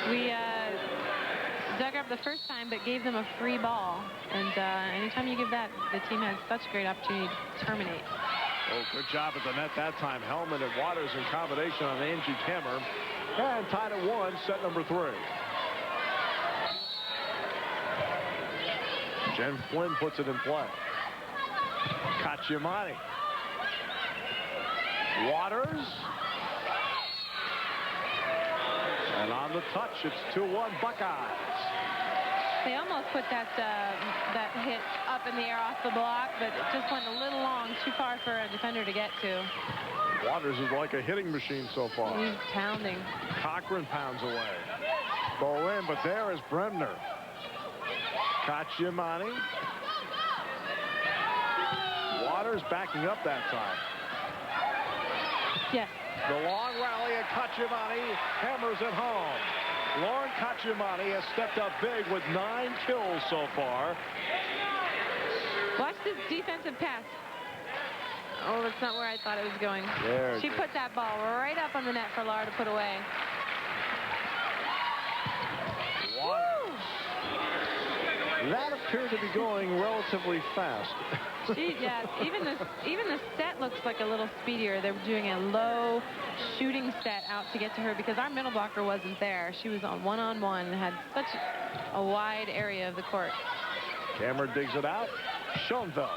We dug her up the first time, but gave them a free ball. And anytime you give that, the team has such a great opportunity to terminate. Oh, good job at the net that time. Hellman and Waters in combination on Angie Kammer. And tied at 1, set number 3. Jen Flynn puts it in play. Kachimani. Waters. And on the touch, it's 2-1 Buckeyes. They almost put that hit up in the air off the block, but it just went a little long, too far for a defender to get to. Waters is like a hitting machine so far. He's pounding. Cochran pounds away. Ball in, but there is Bremner. Cacciamani. Waters backing up that time. Yes. The long rally, and Cacciamani hammers it home. Lauren Cacciamani has stepped up big with 9 kills so far. Watch this defensive pass. Oh, that's not where I thought it was going. There she put that ball right up on the net for Laura to put away. That appeared to be going relatively fast. Yes, even the set looks like a little speedier. They're doing a low shooting set out to get to her because our middle blocker wasn't there. She was on one-on-one and had such a wide area of the court. Cameron digs it out. Schoenfeld.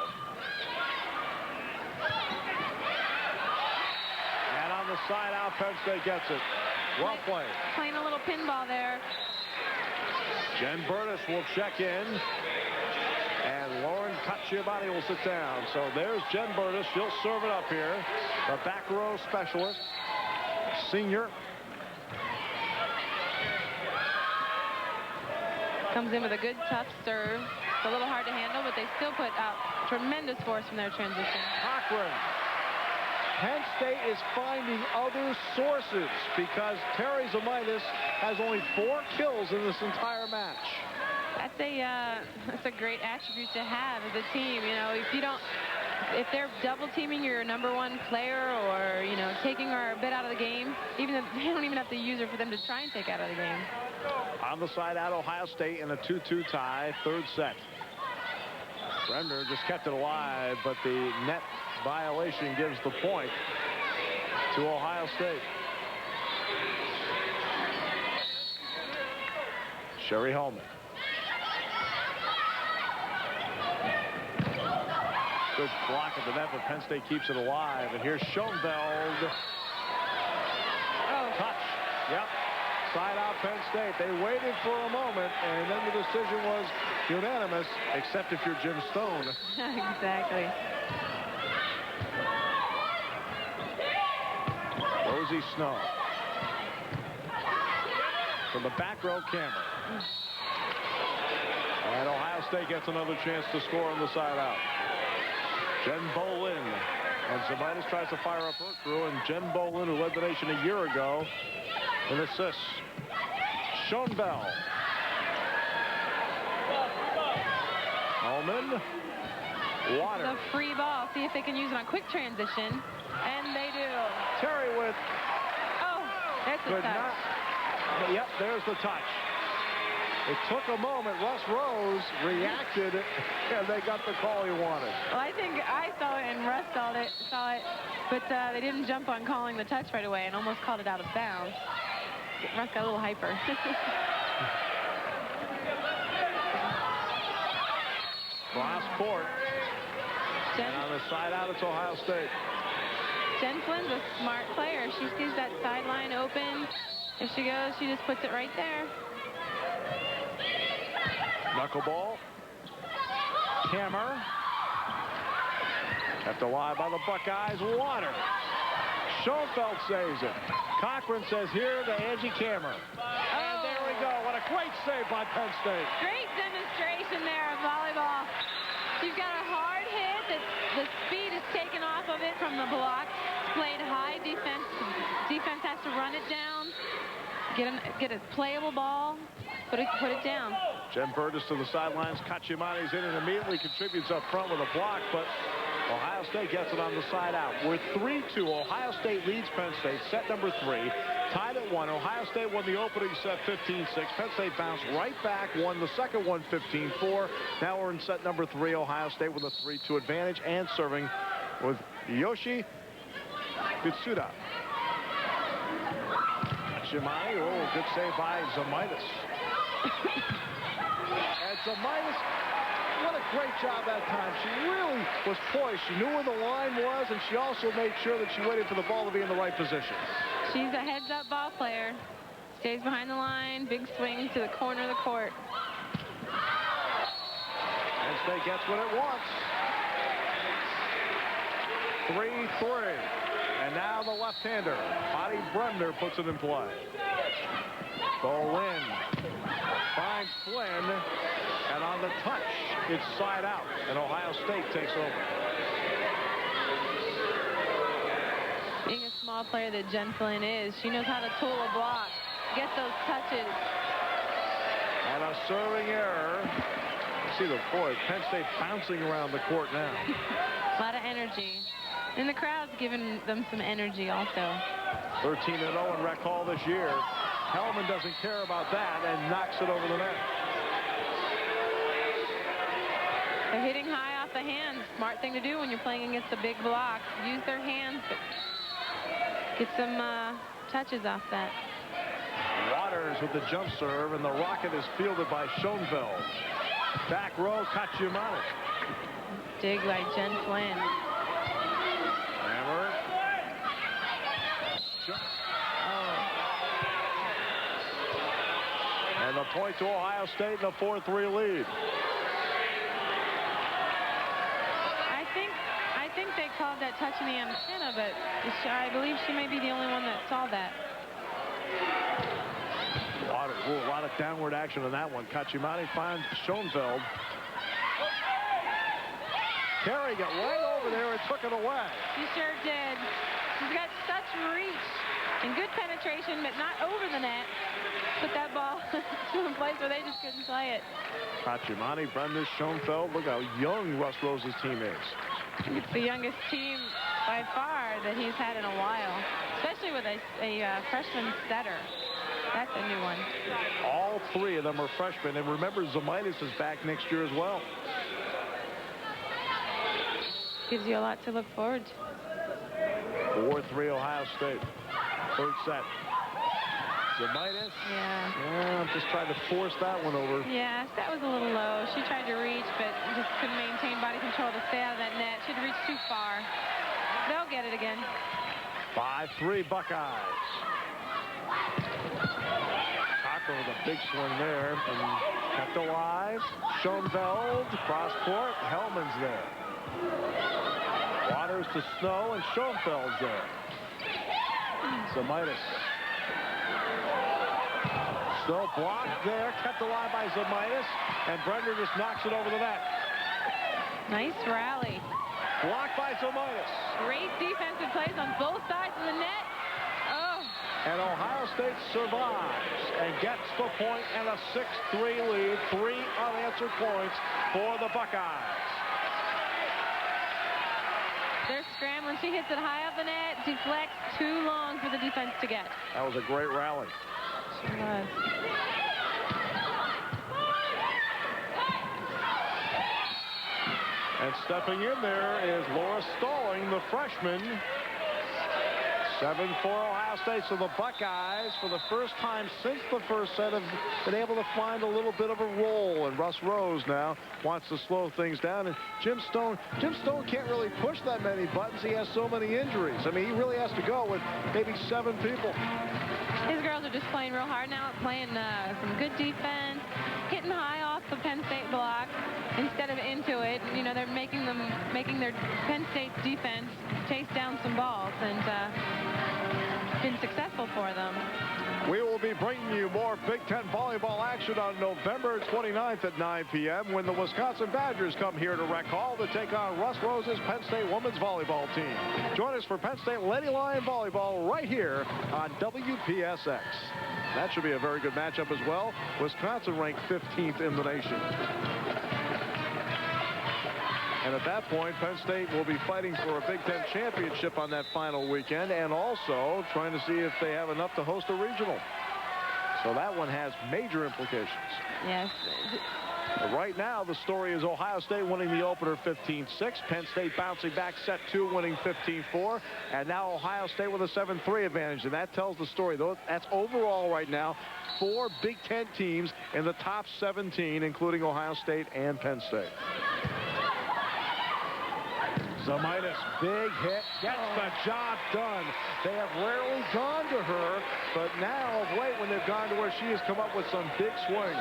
And on the side out, Penn State gets it. Well played. Playing a little pinball there. Jen Burtis will check in. And Lauren Cacciamani will sit down. So there's Jen Burtis. She'll serve it up here. The back row specialist. Senior. Comes in with a good, tough serve. It's a little hard to handle, but they still put out tremendous force from their transition. Cochran. Penn State is finding other sources because Terry Zamitis has only 4 kills in this entire match. That's a great attribute to have as a team. You know, if they're double teaming your #1 player or, you know, taking her a bit out of the game, even if they don't even have to use her for them to try and take out of the game. On the side out, Ohio State in a 2-2 tie, 3rd set. Bremner just kept it alive, but the net violation gives the point to Ohio State. Sherry Holman. Good block at the net, but Penn State keeps it alive. And here's Schoenfeld. Oh. Touch. Yep. Side out Penn State. They waited for a moment, and then the decision was unanimous, except if you're Jim Stone. Exactly. Rosie Snow. From the back row, Cameron. And Ohio State gets another chance to score on the side out. Jen Bolin. And Zamitis tries to fire up her crew, and Jen Bolin, who led the nation a year ago in assists. Schoenfeld. Holman. Water. The free ball. See if they can use it on quick transition. And they do. Terry with. Oh, there's the touch. Yep, there's the touch. It took a moment. Russ Rose reacted, and they got the call he wanted. Well, I think I saw it and Russ saw it, but they didn't jump on calling the touch right away and almost called it out of bounds. Russ got a little hyper. Cross court. And on the side out, it's Ohio State. Jen Flynn's a smart player. She sees that sideline open. If she goes, she just puts it right there. Knuckleball. Hammer. Kept alive by the Buckeyes. Water. Schoenfeld saves it. Cochran says here to Angie Kammer. And there we go. What a great save by Penn State. Great demonstration there of volleyball. She's got a hard hit that the speed is taken off of it from the block. Played high defense. Defense has to run it down. Get a playable ball. Put it down. Jen Burtis to the sidelines. Cacciamani's in and immediately contributes up front with a block, but Ohio State gets it on the side out. We're 3-2. Ohio State leads Penn State. Set number 3. Tied at 1. Ohio State won the opening set 15-6. Penn State bounced right back. Won the second one 15-4. Now we're in set number 3. Ohio State with a 3-2 advantage and serving with Yoshi Bitsuda. Cacciamani. Oh, good save by Zamitis. And Zamitis, what a great job that time. She really was poised. She knew where the line was, and she also made sure that she waited for the ball to be in the right position. She's a heads-up ball player. Stays behind the line. Big swing to the corner of the court. State gets what it wants. 3-3. And now the left-hander, Bonnie Bremner, puts it in play. Bolin finds Flynn, and on the touch, it's side out, and Ohio State takes over. Being a small player that Jen Flynn is, she knows how to tool a block, get those touches. And a serving error. You see the boys, Penn State bouncing around the court now. A lot of energy. And the crowd's giving them some energy also. 13-0 in rec hall this year. Hellman doesn't care about that and knocks it over the net. They're hitting high off the hands. Smart thing to do when you're playing against a big block. Use their hands, but get some touches off that. Waters with the jump serve, and the rocket is fielded by Schoenfeld. Back row, Kaciumani. Dig by Jen Flynn. Hammer. And the point to Ohio State in a 4-3 lead. I think they called that touch in the antenna, but I believe she may be the only one that saw that. A lot of downward action on that one. Kaciumani finds Schoenfeld. Carey got right over there and took it away. She sure did. She's got such reach and good penetration, but not over the net. Put that ball to a place where they just couldn't play it. Kaciumani, Brenda, Schoenfeld. Look how young Russ Rose's team is. It's the youngest team by far that he's had in a while, especially with a freshman setter. That's a new one. All three of them are freshmen, and remember, Zemaitis is back next year as well. Gives you a lot to look forward to. 4-3 Ohio State. Third set. Zemaitis. Yeah. I'm just trying to force that one over. Yeah, that was a little low. She tried to reach, but just couldn't maintain body control to stay out of that net. She'd reached too far. They'll get it again. 5-3 Buckeyes. Cocker with a big swing there, and kept alive. Schoenfeld, cross court. Hellman's there. Waters to Snow, and Schoenfeld's there. Zemaitis. Snow blocked there, kept alive by Zemaitis, and Brender just knocks it over the net. Nice rally. Blocked by Zemaitis. Great defensive plays on both sides of the net. Oh. And Ohio State survives and gets the point and a 6-3 lead. 3 unanswered points for the Buckeyes. They're scrambling. She hits it high up the net. Deflects too long for the defense to get. That was a great rally. She was. And stepping in there is Laura Stalling, the freshman. 7-4 Ohio State. So the Buckeyes, for the first time since the first set, have been able to find a little bit of a roll. And Russ Rose now wants to slow things down. And Jim Stone can't really push that many buttons. He has so many injuries. I mean, he really has to go with maybe 7 people. His girls are just playing real hard now, playing some good defense, hitting high off the Penn State block instead of into it. You know, they're making their Penn State defense chase down some balls, and been successful for them. We will be bringing you more Big Ten volleyball action on November 29th at 9 p.m. when the Wisconsin Badgers come here to Rec Hall to take on Russ Rose's Penn State women's volleyball team. Join us for Penn State Lady Lion volleyball right here on WPSX. That should be a very good matchup as well. Wisconsin ranked 15th in the nation. And at that point, Penn State will be fighting for a Big Ten championship on that final weekend, and also trying to see if they have enough to host a regional. So that one has major implications. Yes. But right now, the story is Ohio State winning the opener 15-6. Penn State bouncing back set 2, winning 15-4. And now Ohio State with a 7-3 advantage. And that tells the story. That's overall right now 4 Big Ten teams in the top 17, including Ohio State and Penn State. Zemaitis, big hit, gets the job done. They have rarely gone to her, but now of late when they've gone to her, she has come up with some big swings.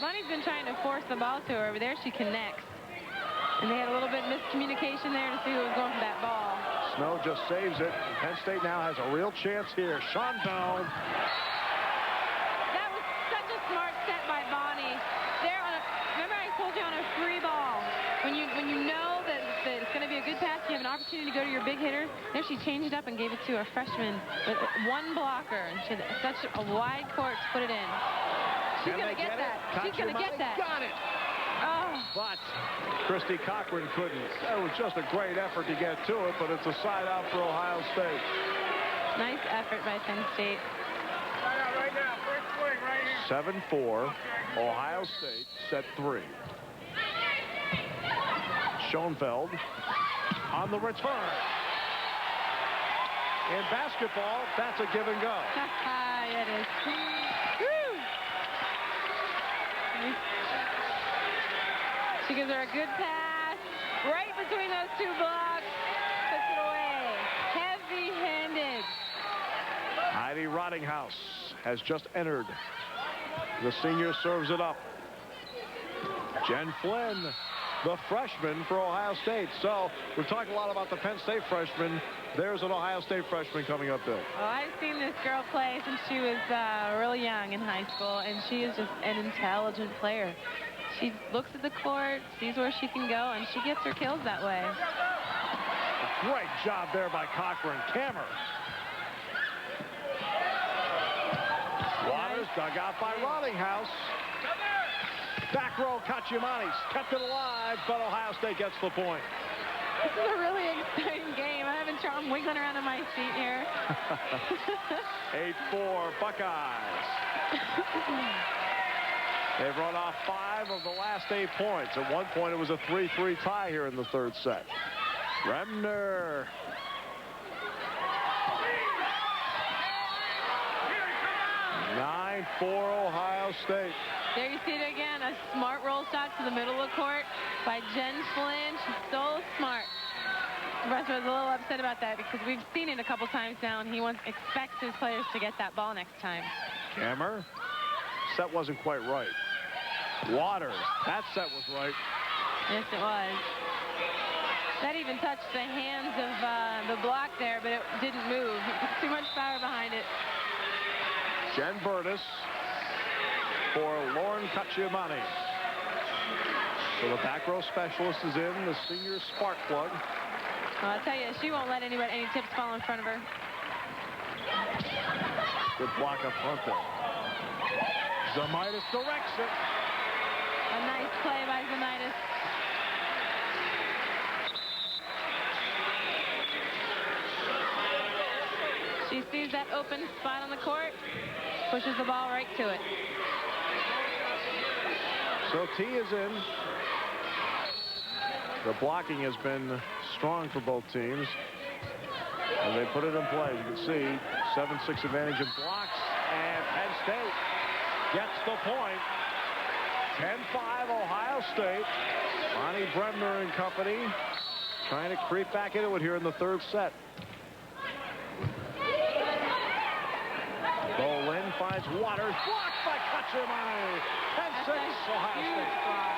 Bonnie's been trying to force the ball to her, but there she connects. And they had a little bit of miscommunication there to see who was going for that ball. Snow just saves it. Penn State now has a real chance here. Schoenfeld. That was such a smart set by Bonnie. There on a, remember I told you on a free ball, when you know that it's going to be a good pass, you have an opportunity to go to your big hitter. There she changed it up and gave it to a freshman with one blocker. And she had such a wide court to put it in. She's going to get that. She's going to get that. Got it. Oh. But Christy Cochran couldn't. That was just a great effort to get to it, but it's a side out for Ohio State. Nice effort by Penn State. Right now, first swing right here. 7-4, Ohio State, set 3. Schoenfeld on the return. In basketball, that's a give and go. Yeah, it is. Woo. She gives her a good pass right between those two blocks. Puts it away. Heavy-handed. Heidi Rottinghaus has just entered. The senior serves it up. Jen Flynn, the freshman for Ohio State. So we're talking a lot about the Penn State freshman. There's an Ohio State freshman coming up big. Oh, I've seen this girl play since she was really young in high school, and she is just an intelligent player. She looks at the court, sees where she can go, and she gets her kills that way. A great job there by Cochran. Kammer. Waters dug out by Rottinghaus. Back row, Kachimani's kept it alive, but Ohio State gets the point. This is a really exciting game. I'm wiggling around in my seat here. 8-4 Buckeyes. They've run off 5 of the last 8 points. At one point, it was a 3-3 tie here in the third set. Remner. For Ohio State. There you see it again. A smart roll shot to the middle of the court by Jen Flynn. She's so smart. Russ was a little upset about that because we've seen it a couple times now, and he expects his players to get that ball next time. Kammer. Set wasn't quite right. Waters. That set was right. Yes, it was. That even touched the hands of the block there, but it didn't move. Too much power behind it. Jen Burtis for Lauren Kachimani. So the back row specialist is in, the senior spark plug. Well, I'll tell you, she won't let any tips fall in front of her. Good block up front there. Zamaitis directs it. A nice play by Zamaitis. She sees that open spot on the court, pushes the ball right to it. So T is in. The blocking has been strong for both teams. And they put it in play. You can see 7-6 advantage in blocks. And Penn State gets the point. 10-5 Ohio State. Bonnie Bremner and company trying to creep back into it here in the third set. Bolin finds Waters. Blocked by Kachimani. 10-6 Ohio State. Block.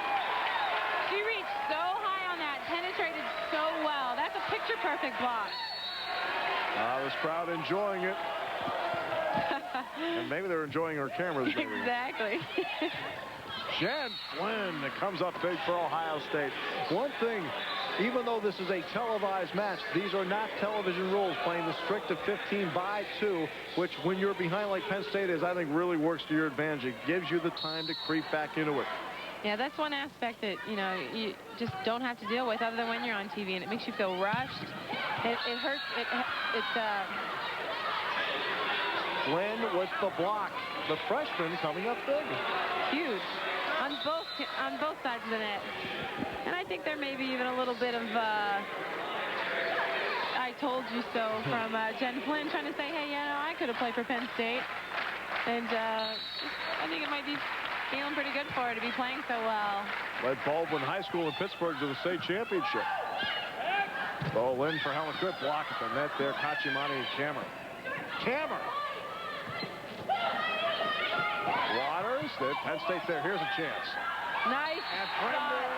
She reached so high on that, penetrated so well. That's a picture-perfect block. This crowd enjoying it. And maybe they're enjoying her cameras. Exactly. Jen Flynn that comes up big for Ohio State. One thing, even though this is a televised match, these are not television rules, playing the strict of 15-2, which when you're behind like Penn State is, I think really works to your advantage. It gives you the time to creep back into it. Yeah, that's one aspect that, you know, you just don't have to deal with other than when you're on TV, and it makes you feel rushed. It hurts. Flynn with the block. The freshman coming up big. Huge on both sides of the net. And I think there may be even a little bit of I told you so from Jen Flynn trying to say, hey, you know, I could have played for Penn State. And I think it might be feeling pretty good for her to be playing so well. Led Baldwin High School in Pittsburgh to the state championship. Bolin for Helen. Good block at the net there. Kachimani and Kammer. Waters. Penn State's there. Here's a chance. Nice. And Bremner.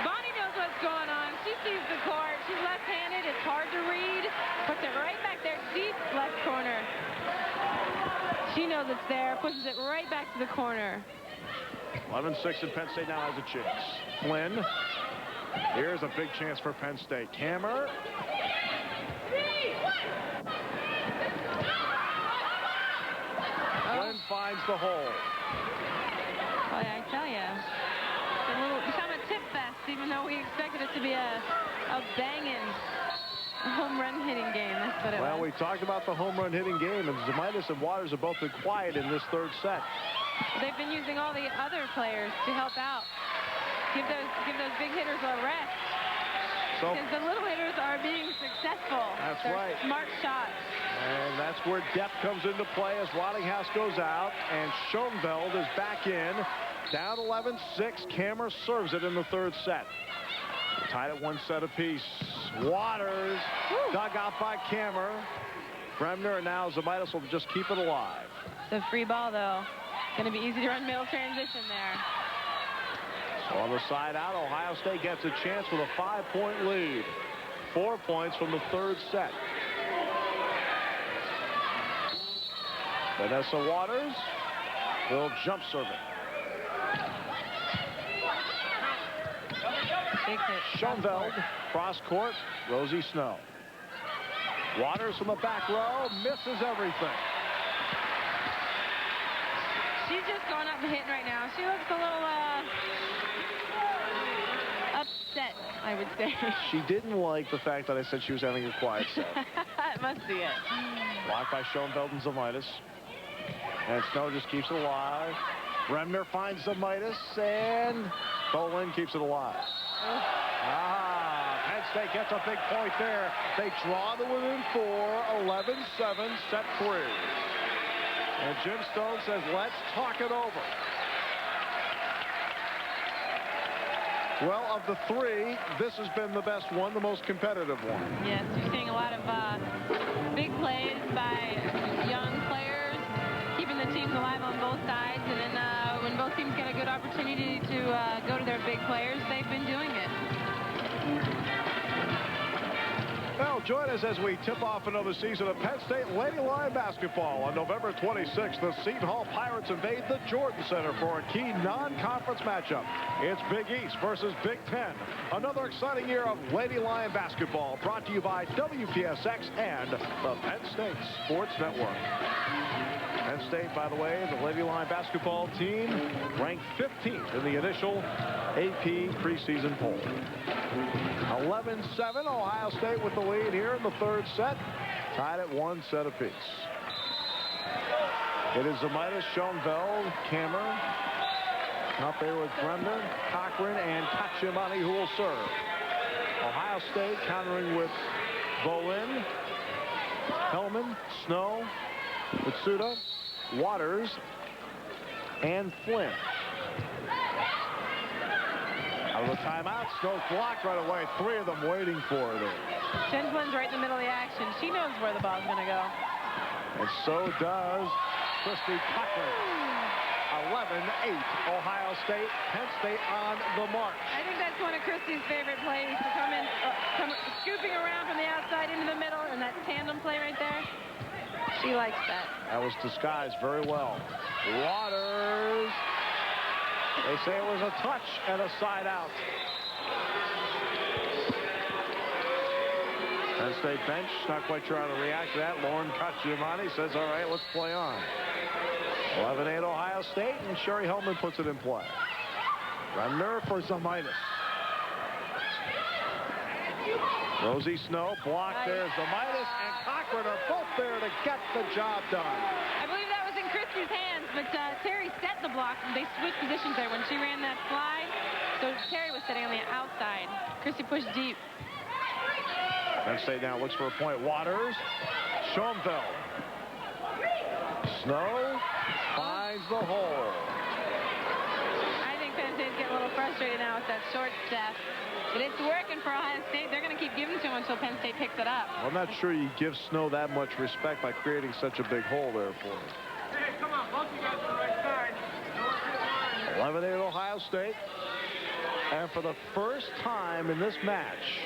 Bonnie She knows it's there, pushes it right back to the corner. 11-6, and Penn State now has a chance. Flynn. Here's a big chance for Penn State. Kammer. Flynn finds the hole. Oh, yeah, I tell you. It's a little, become a tip fest, even though we expected it to be a banging home run hitting game. That's what it was. Well, we talked about the home run hitting game, and Zemaitis and Waters have both been quiet in this third set. They've been using all the other players to help out. Give those big hitters a rest. So, because the little hitters are being successful. That's They're right. Smart shots. And that's where depth comes into play as Rottinghouse goes out and Schoenfeld is back in. Down 11-6. Kammer serves it in the third set. Tied at 1 set apiece. Waters dug out by Kammer. Bremner, and now Zemaitis will just keep it alive. It's a free ball, though. Going to be easy to run middle transition there. So on the side out, Ohio State gets a chance with a 5-point lead. 4 points from the third set. Vanessa Waters will jump serve it. Big hit. Schoenfeld, cross court, Rosie Snow. Waters from the back row, misses everything. She's just going up and hitting right now. She looks a little upset, I would say. She didn't like the fact that I said she was having a quiet set. That must be it. Blocked by Schoenfeld and Zemaitis. And Snow just keeps it alive. Bremner finds Zemaitis, and Bolin keeps it alive. Penn State gets a big point there. They draw to within 4, 11-7, set 3. And Jim Stone says, let's talk it over. Well, of the 3, this has been the best one, the most competitive one. Yes, you're seeing a lot of big plays by young players, keeping the teams alive on both sides. And then when both teams get a good opportunity to go to their big players, they've been doing it. Well, join us as we tip off another season of Penn State Lady Lion basketball. On November 26th, the Seton Hall Pirates invade the Jordan Center for a key non-conference matchup. It's Big East versus Big Ten. Another exciting year of Lady Lion basketball brought to you by WPSX and the Penn State Sports Network. Penn State, by the way, the Lady Lion basketball team ranked 15th in the initial AP preseason poll. 11-7, Ohio State with the lead here in the third set. Tied at 1 set apiece. It is Zemaitis, Schoenfeld, Kammer. Out there with Bremner, Cochran, and Kachimani who will serve. Ohio State countering with Bolin, Hellman, Snow, Mitsuda, Waters, and Flynn. Out of the timeout, Snow's blocked right away. 3 of them waiting for it. Genslin's right in the middle of the action. She knows where the ball's going to go. And so does Christy Cochran. 11-8, Ohio State. Penn State on the march. I think that's one of Christy's favorite plays, to come in, scooping around from the outside into the middle, and that tandem play right there. She likes that. That was disguised very well. Waters. They say it was a touch and a side out. Penn State bench, not quite sure how to react to that. Lauren Kachimani says, all right, let's play on. 11-8 Ohio State, and Sherry Hellman puts it in play. Bremner for Zemaitis. Rosie Snow blocked there. Zemaitis and Cochran are both there to get the job done. I believe that was in Christy's hands, but Terry set the block. They switched positions there when she ran that slide. So Terry was sitting on the outside. Christy pushed deep. Penn State now looks for a point. Waters, Schoenfeld. Snow finds the hole. I think Penn State's getting a little frustrated now with that short step. But it's working for Ohio State. They're going to keep giving to them until Penn State picks it up. I'm not sure you give Snow that much respect by creating such a big hole there for him. Hey, come on, both you guys on the right side. 11-8 Ohio State. And for the first time in this match,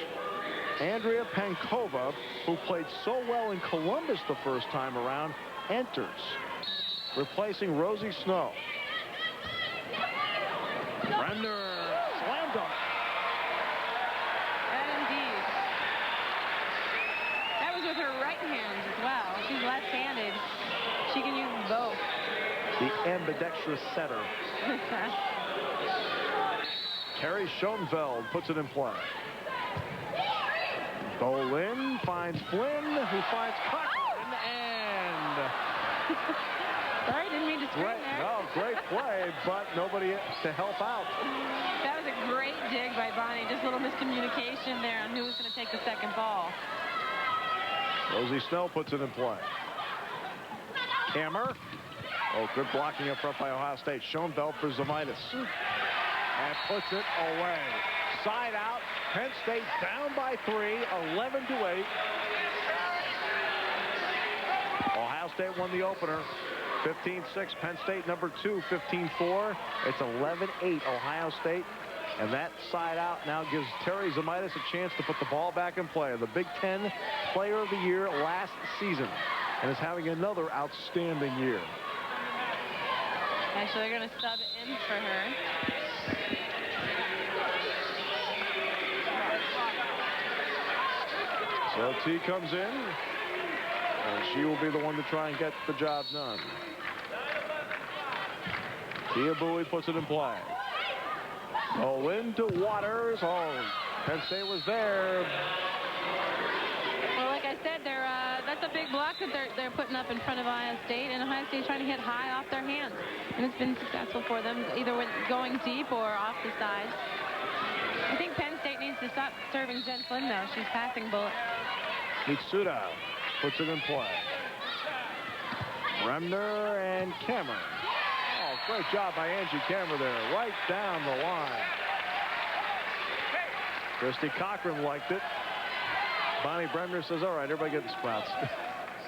Andrea Pankova, who played so well in Columbus the first time around, enters. replacing Rosie Snow. Bremner slam dunk. And indeed. That was with her right hand as well. She's left-handed. She can use both. The ambidextrous setter. Carrie Schoenfeld puts it in play. Bolin finds Flynn, who finds Cochran, and... Sorry, didn't mean to scream there. No, great play, but nobody to help out. That was a great dig by Bonnie. Just a little miscommunication there on who was going to take the second ball. Rosie Snow puts it in play. Hammer. Oh, good blocking up front by Ohio State. Schoenfeld for Zemaitis. And puts it away. Side out. Penn State down by 3, 11-8. Ohio State won the opener. 15-6. Penn State number 2, 15-4. It's 11-8 Ohio State. And that side out now gives Terry Zemaitis a chance to put the ball back in play. The Big Ten Player of the Year last season. And is having another outstanding year. Actually, they're going to sub in for her. So T comes in, and she will be the one to try and get the job done. Tia Bowie puts it in play. Oh, into Waters. Oh, Penn State was there. Well, like I said, that's a big block that they're putting up in front of Ohio State, and Ohio State's trying to hit high off their hands, and it's been successful for them, either when going deep or off the sides. I think Penn State needs to stop serving Jen Flynn, though. She's passing bullets. Mitsuda puts it in play. Bremner and Cameron. Oh, great job by Angie Cameron there, right down the line. Christy Cochran liked it. Bonnie Bremner says, all right, everybody get the sprouts.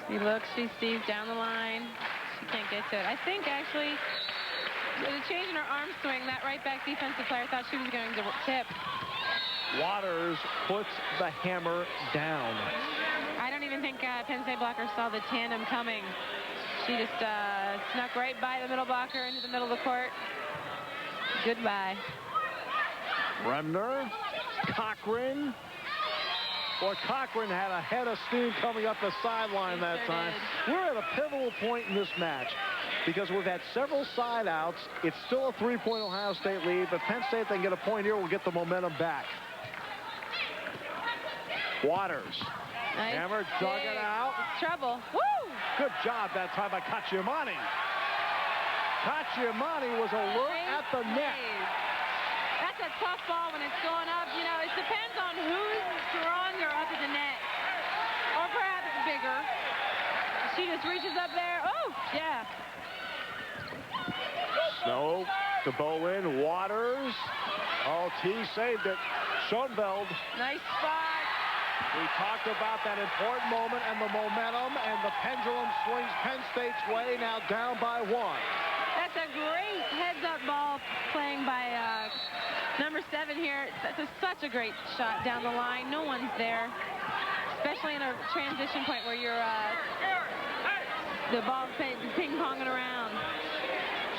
She looks, she sees down the line. She can't get to it. I think, actually, with a change in her arm swing, that right back defensive player thought she was going to tip. Waters puts the hammer down. I don't even think Penn State blocker saw the tandem coming. She just snuck right by the middle blocker into the middle of the court. Goodbye. Bremner, Cochran. Boy, Cochran had a head of steam coming up the sideline that time. We're at a pivotal point in this match because we've had several side outs. It's still a 3-point Ohio State lead, but Penn State, they can get a point here, will get the momentum back. Waters. Nice. Hammer dug it out. It's trouble. Woo! Good job that time by Cacciamani. Cacciamani was alert at the net. That's a tough ball when it's going up. You know, it depends on who's stronger up at the net. Or perhaps bigger. She just reaches up there. Oh, yeah. Snow to Bowen. Waters. Oh, T saved it. Schoenfeld. Nice spot. We talked about that important moment and the momentum, and the pendulum swings Penn State's way, now down by 1. That's a great heads-up ball playing by number 7 here. That's such a great shot down the line. No one's there, especially in a transition point where you're the ball's ping-ponging around.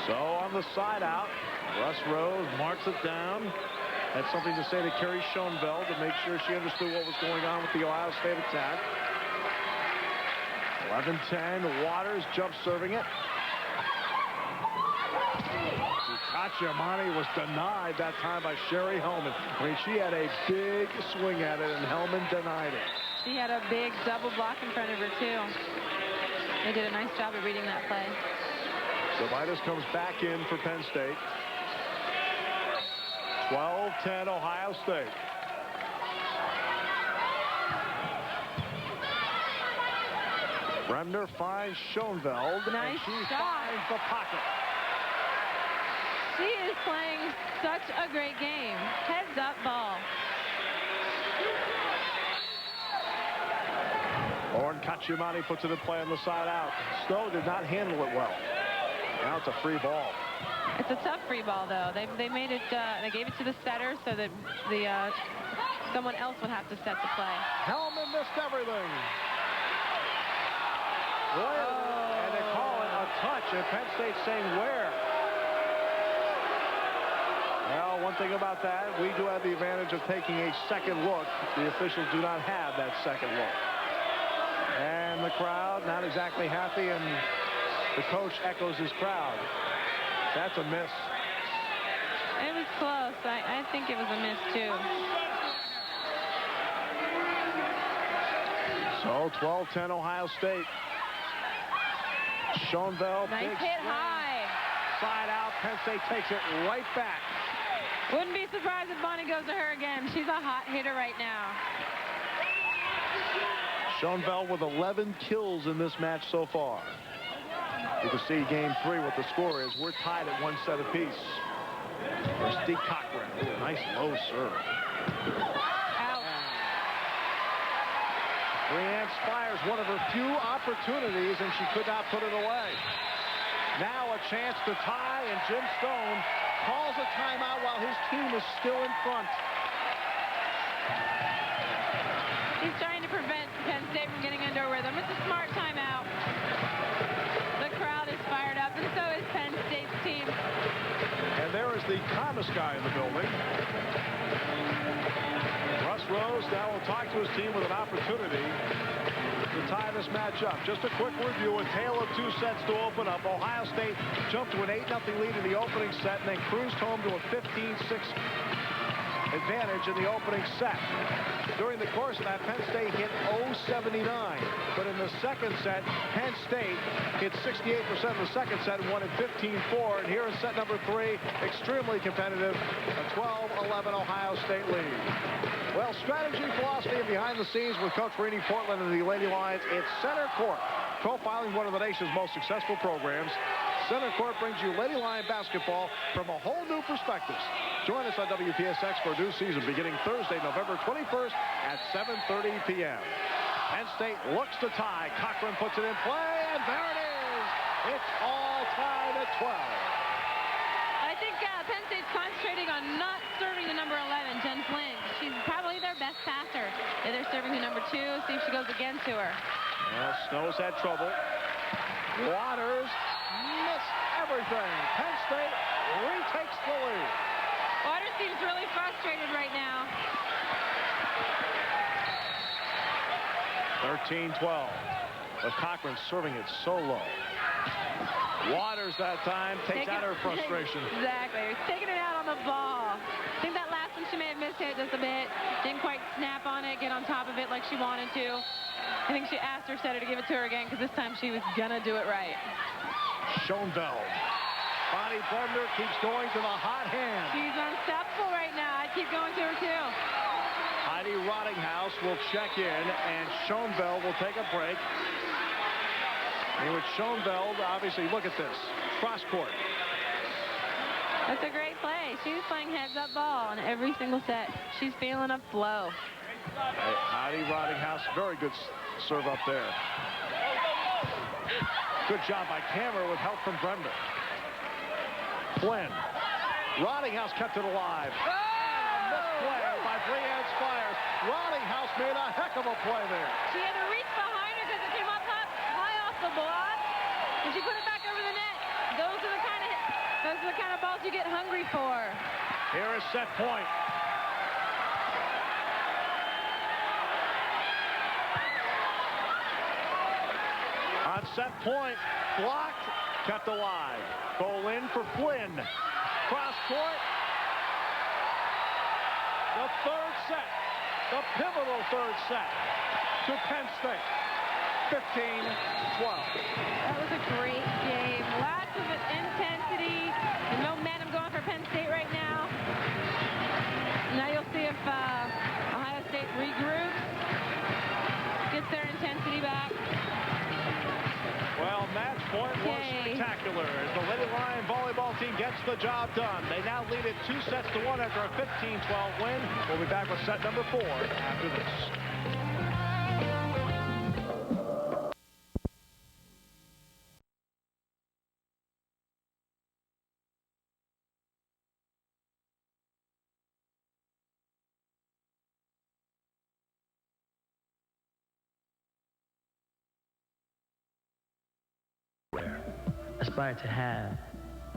So on the side out, Russ Rose marks it down. Had something to say to Carrie Schoenfeld to make sure she understood what was going on with the Ohio State attack. 11-10, Waters jump serving it. Cacciamani was denied that time by Sherry Hellman. I mean, she had a big swing at it, and Hellman denied it. She had a big double block in front of her, too. They did a nice job of reading that play. Zemaitis comes back in for Penn State. 12-10 Ohio State. Bremner finds Schoenfeld. Nice and she shot. finds the pocket. She is playing such a great game. Heads up ball. Lauren Cacciamani puts it in play on the side out. Snow did not handle it well. Now it's a free ball. It's a tough free ball, though. They made it. They gave it to the setter so that someone else would have to set the play. Hellman missed everything. And they call it a touch, and Penn State saying where. Well, one thing about that, we do have the advantage of taking a second look. The officials do not have that second look. And the crowd not exactly happy, and the coach echoes his crowd. That's a miss. It was close. I think it was a miss, too. So 12-10 Ohio State. Schoenveld. Nice hit swing. high. Side out. Penn State takes it right back. Wouldn't be surprised if Bonnie goes to her again. She's a hot hitter right now. Schoenveld with 11 kills in this match so far. You can see game 3 what the score is. We're tied at 1 set apiece. There's Steve Cochran. Ooh, nice low serve. Breanne Spires, one of her few opportunities, and she could not put it away. Now a chance to tie, and Jim Stone calls a timeout while his team is still in front. He's trying to prevent Penn State from getting into a rhythm. It's a smart timeout. The crowd is fired up, and so is Penn State's team. And there is the calmest guy in the building. Russ Rose now will talk to his team with an opportunity to tie this match up. Just a quick review, a tale of 2 sets to open up. Ohio State jumped to an 8-0 lead in the opening set and then cruised home to a 15-6 advantage in the opening set. During the course of that, Penn State hit 0-79. But in the second set, Penn State hit 68% in the second set and won at 15-4. And here in set number 3, extremely competitive, a 12-11 Ohio State lead. Well, strategy, philosophy, and behind the scenes with Coach Rini Portland and the Lady Lions, it's Center Court. Profiling one of the nation's most successful programs, Center Court brings you Lady Lion basketball from a whole new perspective. Join us on WPSX for a new season beginning Thursday, November 21st at 7:30 p.m. Penn State looks to tie. Cochran puts it in play, and there it is. It's all tied at 12. I think Penn State's concentrating on not serving the number 11, Jen Flynn. She's probably their best passer. They're serving the number 2, see if she goes again to her. Well, Snow's had trouble. Waters missed everything. Penn State retakes the lead. Waters seems really frustrated right now. 13-12. But Cochran serving it so low. Waters that time takes out her frustration. Exactly. Taking it out on the ball. I think that last one she may have missed it just a bit. Didn't quite snap on it, get on top of it like she wanted to. I think she asked her setter to give it to her again because this time she was gonna do it right. Schoenveld. Bonnie Bremner keeps going to the hot hand. She's unstoppable right now. I'd keep going to her too. Heidi Rottinghouse will check in, and Schoenveld will take a break. And with Schoenveld, obviously, look at this. Cross court. That's a great play. She was playing heads-up ball in every single set. She's feeling a flow. Heidi Rottinghouse, very good serve up there. Good job by Kammer with help from Bremner. Flynn. Rottinghouse kept it alive. Misplay by Breanne Spires. Rottinghouse made a heck of a play there. She had to reach behind her because it came up high off the block, and she put it back over the net. Those are the kind of balls you get hungry for. Here is set point. On set point, blocked, kept alive. Goal in for Flynn. Cross court. The third set. The pivotal third set to Penn State. 15-12. That was a great game. Lots of intensity and momentum going for Penn State right now. Now you'll see if Ohio State regroups, gets their intensity back. Well, match point was spectacular as the Lady Lion volleyball team gets the job done. They now lead it 2-1 after a 15-12 win. We'll be back with set number 4 after this. aspire to have,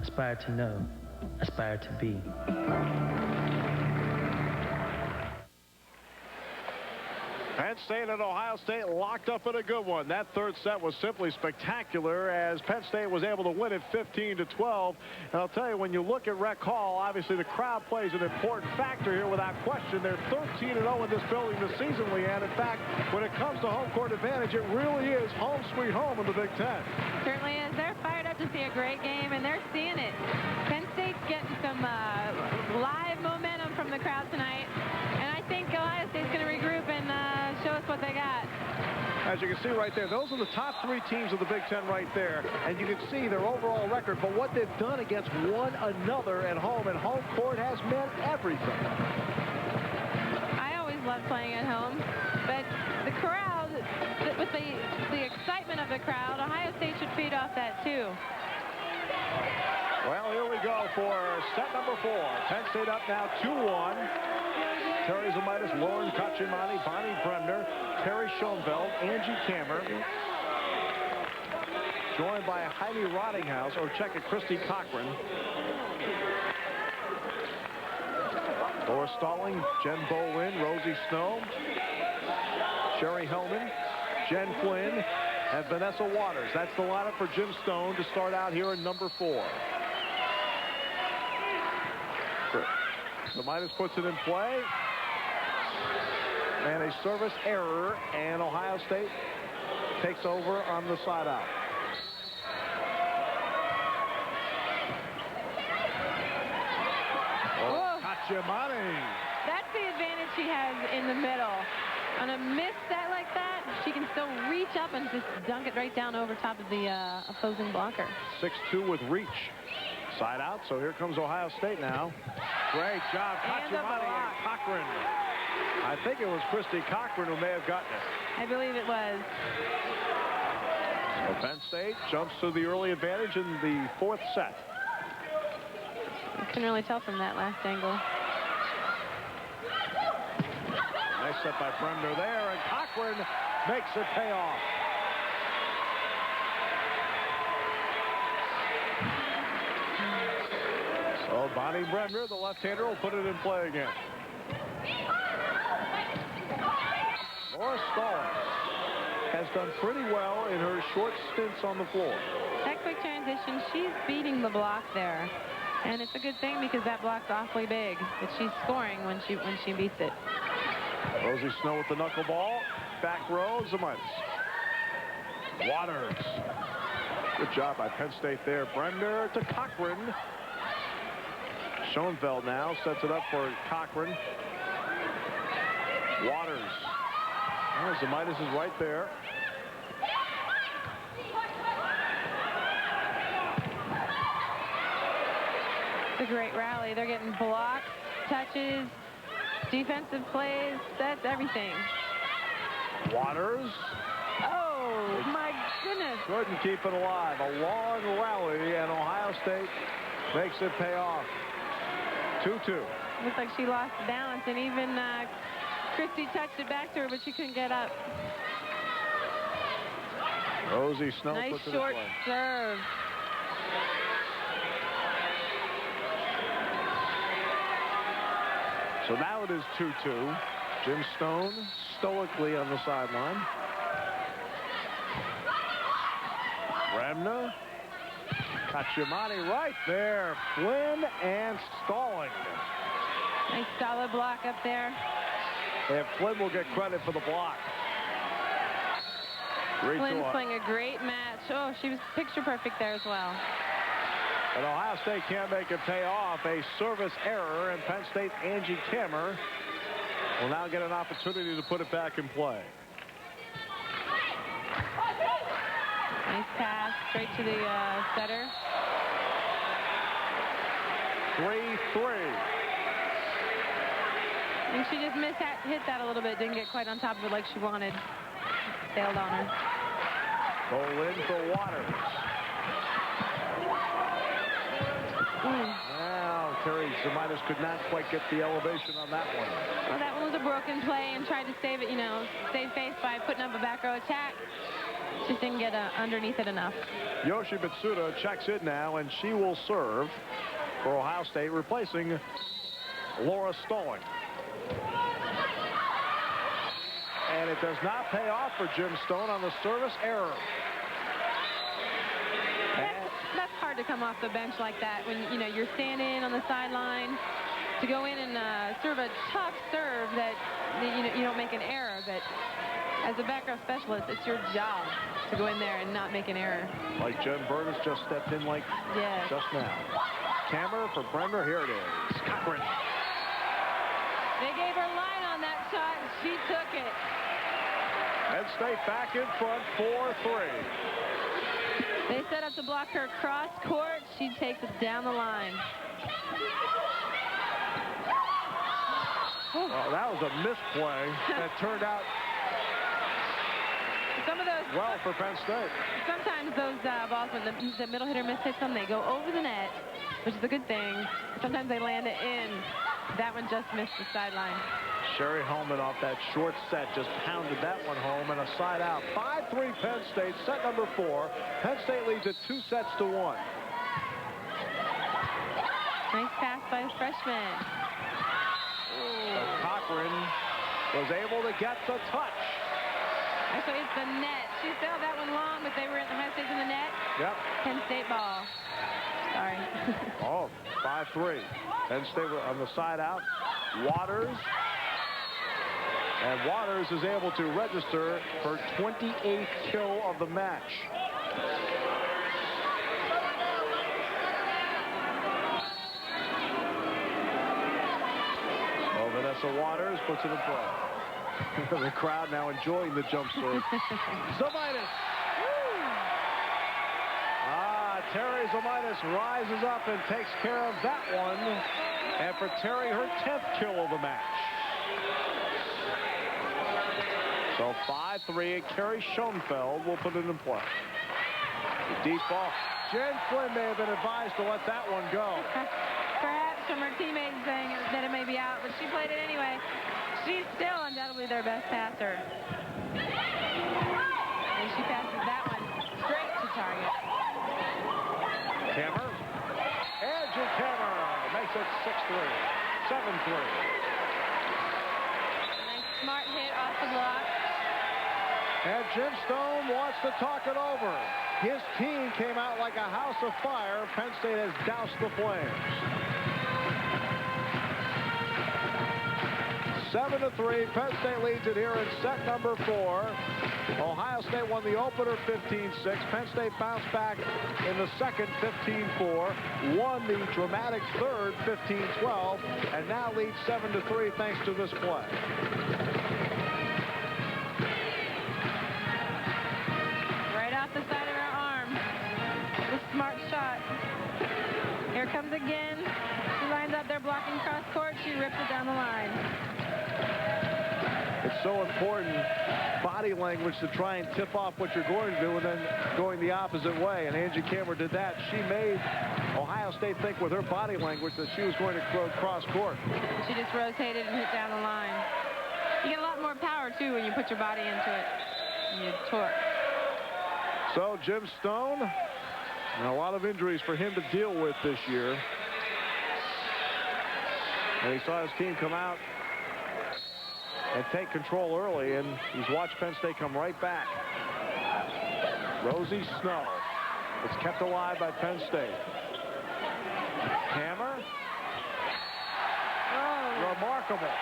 aspire to know, aspire to be. Penn State and Ohio State locked up in a good one. That third set was simply spectacular as Penn State was able to win it 15-12. And I'll tell you, when you look at Rec Hall, obviously the crowd plays an important factor here without question. They're 13-0 in this building this season, Leanne. In fact, when it comes to home court advantage, it really is home sweet home in the Big Ten. Certainly is. They're fired up to see a great game, and they're seeing it. Penn State's getting some live momentum from the crowd tonight. And I think Ohio State's going to regroup and show us what they got. As you can see right there, those are the top three teams of the Big Ten right there. And you can see their overall record, but what they've done against one another at home, and home court has meant everything. I always love playing at home, but the crowd, with the excitement of the crowd, Ohio State should feed off that too. Well, here we go for set number 4. Penn State up now 2-1. Terry Zamitis, Lauren Kachimani, Bonnie Bremner, Terry Schoenfeld, Angie Kammer, joined by Heidi Rottinghaus, or check it, Christy Cochran, Laura Stalling, Jen Bolin, Rosie Snow, Sherry Hellman, Jen Flynn, and Vanessa Waters. That's the lineup for Jim Stone to start out here in number 4. Zamitis puts it in play. And a service error, and Ohio State takes over on the side out. Oh, Kachimani. That's the advantage she has in the middle. On a miss set like that, she can still reach up and just dunk it right down over top of the opposing blocker. 6'2" with reach. Side out, so here comes Ohio State now. Great job, Kachimani and Cochran. I think it was Christy Cochran who may have gotten it. I believe it was. So Penn State jumps to the early advantage in the 4th set. You couldn't really tell from that last angle. Nice set by Bremner there, and Cochran makes it pay off. So Bonnie Bremner, the left-hander, will put it in play again. Laura Stallings has done pretty well in her short stints on the floor. That quick transition, she's beating the block there. And it's a good thing because that block's awfully big. But she's scoring when she beats it. Rosie Snow with the knuckleball. Back row, Zamitis. Waters. Good job by Penn State there. Bremner to Cochran. Schoenfeld now sets it up for Cochran. Waters. Oh, Zamitis is right there. It's a great rally. They're getting blocks, touches, defensive plays. That's everything. Waters. Oh, my goodness. Couldn't keep it alive. A long rally, and Ohio State makes it pay off. 2-2. Looks like she lost balance, and even Christy touched it back to her, but she couldn't get up. Rosie Snow nice puts it in short play. serve. So now it is 2-2. Jim Stone stoically on the sideline. Bremner. Kachimani right there. Flynn and Stalling. Nice solid block up there. And Flynn will get credit for the block. Flynn's playing a great match. Oh, she was picture perfect there as well. And Ohio State can't make it pay off. A service error, and Penn State's Angie Kammer will now get an opportunity to put it back in play. Nice pass straight to the setter. 3-3. And she just hit that a little bit. Didn't get quite on top of it like she wanted. Sailed on her. Goal in for Waters. Now Terry Zamitis could not quite get the elevation on that one. Well, that one was a broken play and tried to save it, save face by putting up a back row attack. Just didn't get underneath it enough. Yoshi Mitsuda checks in now, and she will serve for Ohio State, replacing Laura Stolling. And it does not pay off for Jim Stone on the service error. That's hard to come off the bench like that when, you know, you're standing on the sideline to go in and serve a tough serve that you don't make an error. But as a backup specialist, it's your job to go in there and not make an error. Like Jen Burtis just stepped in like just now. Camera for Brender. Here it is. Cochran. They gave her line on that shot, and she took it. Penn State back in front, 4-3. They set up to block her cross court. She takes it down the line. Well, that was a misplay that turned out some of those well for Penn State. Sometimes those balls, when the middle hitter mishits them, they go over the net, which is a good thing. Sometimes they land it in. That one just missed the sideline. Sherry Hellman off that short set just pounded that one home, and a side out. 5-3 Penn State, set number 4. Penn State leads it 2-1. Nice pass by the freshman. Cochran was able to get the touch. Actually, it's the net. She sailed that one long, but they were in the Ohio State in the net. Yep. Penn State ball. Sorry. 5-3. Penn State on the side out. Waters. And Waters is able to register her 28th kill of the match. Oh, Vanessa Waters puts it in play. The crowd now enjoying the jump serve. Zomaitis. Terry Zomaitis rises up and takes care of that one. And for Terry, her 10th kill of the match. So 5-3, Carrie Schoenfeld will put it in play. The deep ball. Jen Flynn may have been advised to let that one go. Perhaps from her teammates saying that it may be out, but she played it anyway. She's still undoubtedly their best passer. And she passes that one straight to target. Kammer. Andrew Kammer makes it 6-3. 7-3. Nice smart hit off the block. And Jim Stone wants to talk it over. His team came out like a house of fire. Penn State has doused the flames. 7-3. Penn State leads it here in set number 4. Ohio State won the opener 15-6. Penn State bounced back in the second 15-4. Won the dramatic third 15-12. And now leads 7-3 thanks to this play. Right off the side of her arm. The smart shot. Here comes again. She lines up there blocking cross court. She rips it down the line. It's so important, body language, to try and tip off what you're going to do and then going the opposite way. And Angie Kammer did that. She made Ohio State think with her body language that she was going to cross court. She just rotated and hit down the line. You get a lot more power, too, when you put your body into it. And you torque. So Jim Stone, and a lot of injuries for him to deal with this year. And he saw his team come out and take control early, and he's watched Penn State come right back. Rosie Snow. It's kept alive by Penn State. Hammer. Oh. Remarkable.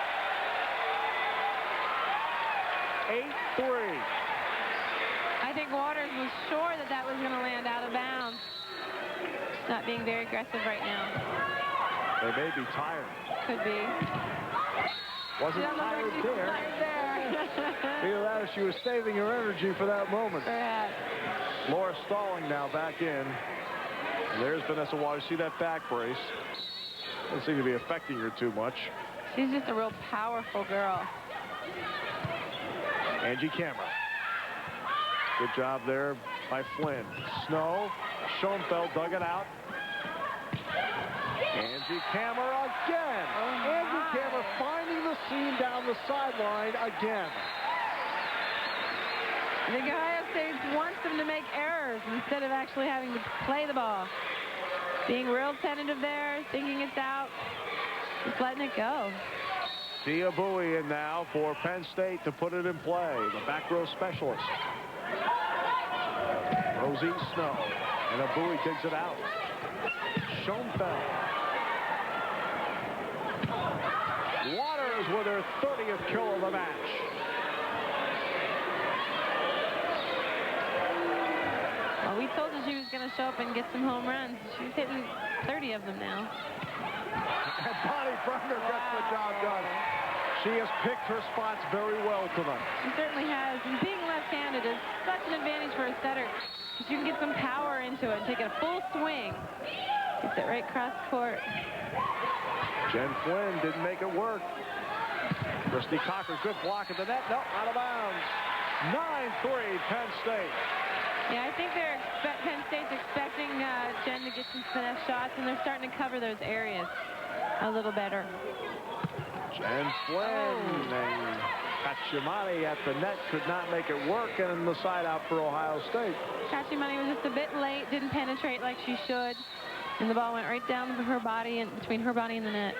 8-3. I think Waters was sure that that was going to land out of bounds. She's not being very aggressive right now. They may be tired. Could be. Wasn't tired there. Either that or she was saving her energy for that moment. Perhaps. Laura Stalling now back in. And there's Vanessa Waters. See that back brace? Doesn't seem to be affecting her too much. She's just a real powerful girl. Angie Kammer. Good job there by Flynn. Snow. Schoenfeld dug it out. Angie Kammer again. Angie Kammer finding the seam down the sideline again. The Ohio State wants them to make errors instead of actually having to play the ball. Being real tentative there, thinking it's out, just letting it go. Tia Bowie in now for Penn State to put it in play. The back row specialist. Rosie Snow. And a Bowie digs it out. Schoenfeld. Waters with her 30th kill of the match. Well, we told her she was going to show up and get some home runs. She's hitting 30 of them now. And Bonnie Brunner gets the job done. She has picked her spots very well tonight. She certainly has. And being left-handed is such an advantage for a setter, because you can get some power into it and take it a full swing. Gets it right across court. Jen Flynn didn't make it work. Christy Cocker, good block at the net. No, out of bounds. 9-3 Penn State. Yeah, I think Penn State's expecting Jen to get some finesse shots, and they're starting to cover those areas a little better. Jen Flynn and Kachimani at the net could not make it work, and the side out for Ohio State. Kachimani was just a bit late, didn't penetrate like she should, and the ball went right down her body and between her body and the net.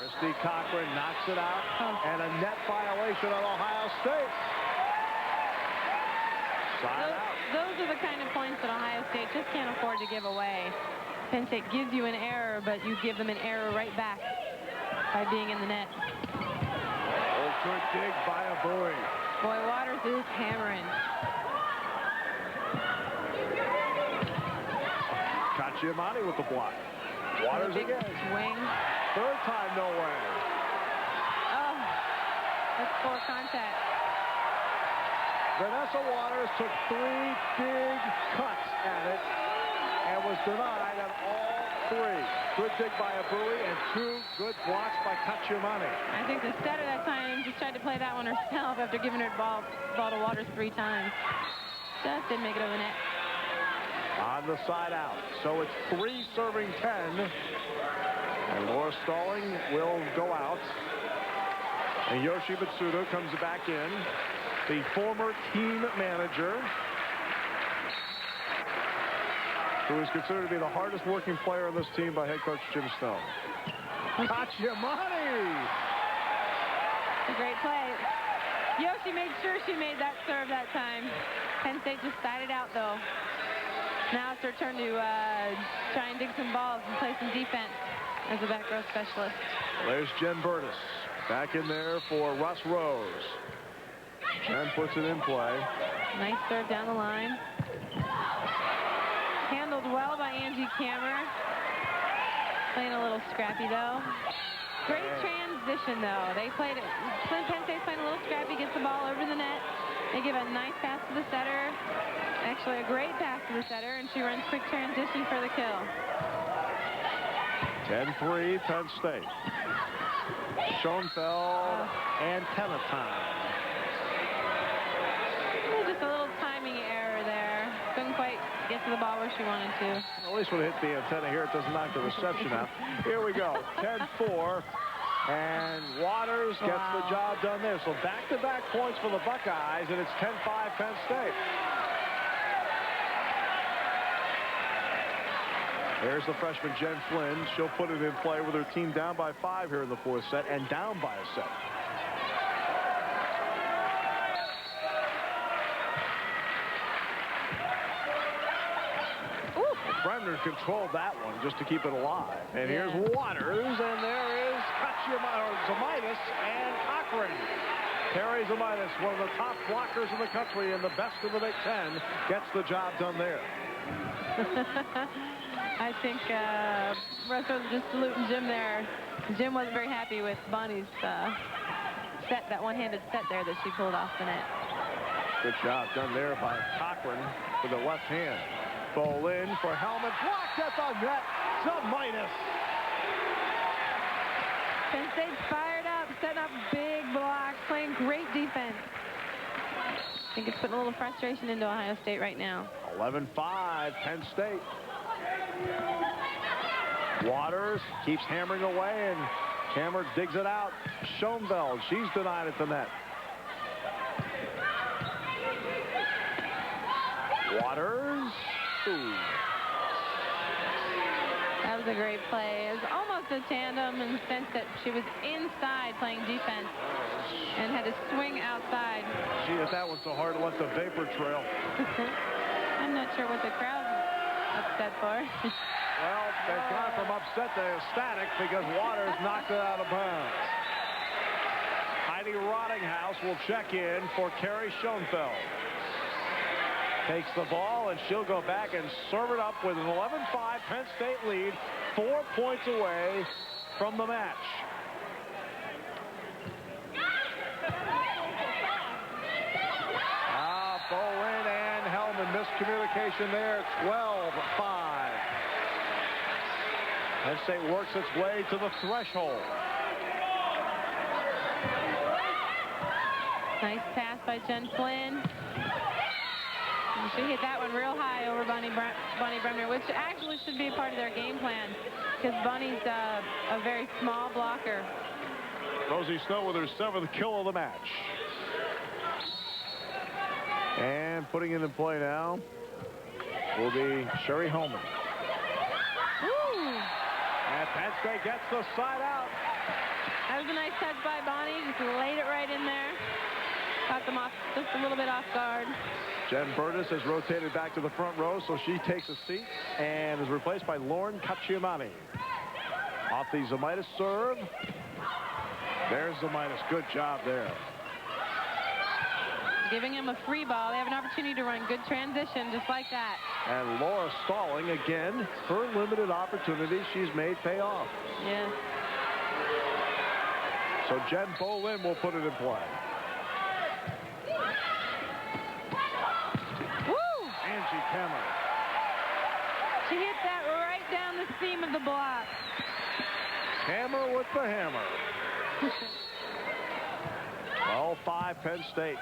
Christy Cochran knocks it out, and a net violation on Ohio State. Side out. Those are the kind of points that Ohio State just can't afford to give away. Penn State gives you an error, but you give them an error right back by being in the net. Oh, good dig by a Bowie. Boy, Waters is hammering. Kachimani with the block. Waters big again. Swing. Third time, no way. Oh, that's full contact. Vanessa Waters took 3 big cuts at it and was denied on all 3. Good dig by a Bowie and 2 good blocks by Kachimani. I think the setter that time just tried to play that one herself after giving her ball to Waters 3 times. Just didn't make it over the net. On the side out. So it's 3 serving 10. And Laura Stalling will go out. And Yoshi Matsuda comes back in. The former team manager, who is considered to be the hardest working player on this team by head coach Jim Stone. Kachimani! A great play. Yoshi made sure she made that serve that time. Penn State just sided out, though. Now it's her turn to try and dig some balls and play some defense as a back row specialist. There's Jen Burtis back in there for Russ Rose. Jen puts it in play. Nice serve down the line. Handled well by Angie Kammer. Playing a little scrappy, though. Great transition, though. They played it. Penn State's playing a little scrappy, gets the ball over the net. They give a nice pass to the setter. Actually, a great pass to the setter, and she runs quick transition for the kill. 10-3, Penn State. Schoenfeld, antenna time. Just a little timing error there. Couldn't quite get to the ball where she wanted to. At least when it hit the antenna here, it doesn't knock the reception out. Here we go, 10-4. And Waters gets the job done there. So back-to-back points for the Buckeyes, and it's 10-5 Penn State. There's the freshman Jen Flynn. She'll put it in play with her team down by 5 here in the 4th set and down by a set. Brenner controlled that one just to keep it alive. And here's Waters, and there is Zamitis and Cochran. Terry Zamitis, one of the top blockers in the country and the best in the Big Ten, gets the job done there. I think Russ was just saluting Jim there. Jim wasn't very happy with Bonnie's set, that one-handed set there that she pulled off the net. Good job done there by Cochran with the left hand. Bolin for Hellman, blocked at the net. Zamitis. Penn State's fired up, setting up big blocks, playing great defense. I think it's putting a little frustration into Ohio State right now. 11-5, Penn State. Waters keeps hammering away, and Kammer digs it out. Schoenfeld, she's denied at the net. Waters. Ooh. That was a great play. It was almost a tandem in the sense that she was inside playing defense and had to swing outside. She hit that one so hard it left a vapor trail. I'm not sure what the crowd's upset for. Well, they've gone from upset to ecstatic because Waters knocked it out of bounds. Heidi Rottinghouse will check in for Carrie Schoenfeld. Takes the ball, and she'll go back and serve it up with an 11-5 Penn State lead, 4 points away from the match. Bolin and Hellman, miscommunication there, 12-5. Penn State works its way to the threshold. Nice pass by Jen Flynn. And she hit that one real high over Bonnie Bremner, which actually should be a part of their game plan because Bonnie's a very small blocker. Rosie Snow with her 7th kill of the match. And putting it in play now will be Sherry Holman. Ooh. And Penn State gets the side out. That was a nice touch by Bonnie. Just laid it right in there. Caught them off just a little bit off guard. Jen Burtis has rotated back to the front row, so she takes a seat and is replaced by Lauren Cacciamani. Off the Zemaitis serve. There's Zemaitis. Good job there. Giving him a free ball. They have an opportunity to run good transition just like that. And Laura Stalling again. Her limited opportunity she's made pay off. Yes. So Jen Bolin will put it in play. Woo! Angie Kemmer. She hit that right down the seam of the block. Hammer with the hammer. 12-5 Penn State.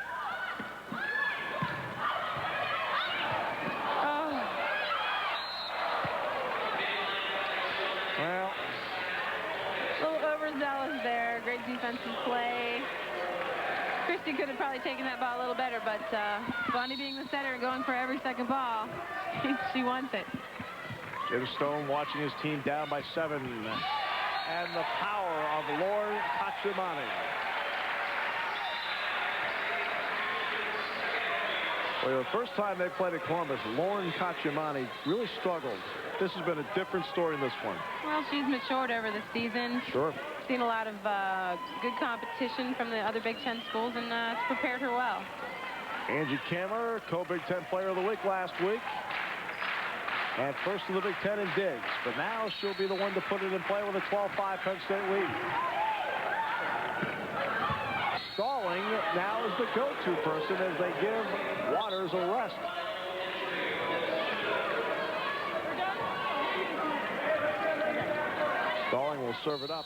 Well, a little overzealous there. Great defensive play. Christie could have probably taken that ball a little better, but Bonnie being the setter and going for every second ball, she wants it. Jim Stone watching his team down by 7. And the power of Lauren Cacciamani. Well, the first time they played at Columbus, Lauren Cacciamani really struggled. This has been a different story in this one. Well, she's matured over the season. Sure. Seen a lot of good competition from the other Big Ten schools, and it's prepared her well. Angie Kammer, co-Big Ten Player of the Week last week. And first in the Big Ten in digs. But now she'll be the one to put it in play with a 12-5 Penn State lead. Stalling now is the go-to person as they give Waters a rest. Stalling will serve it up.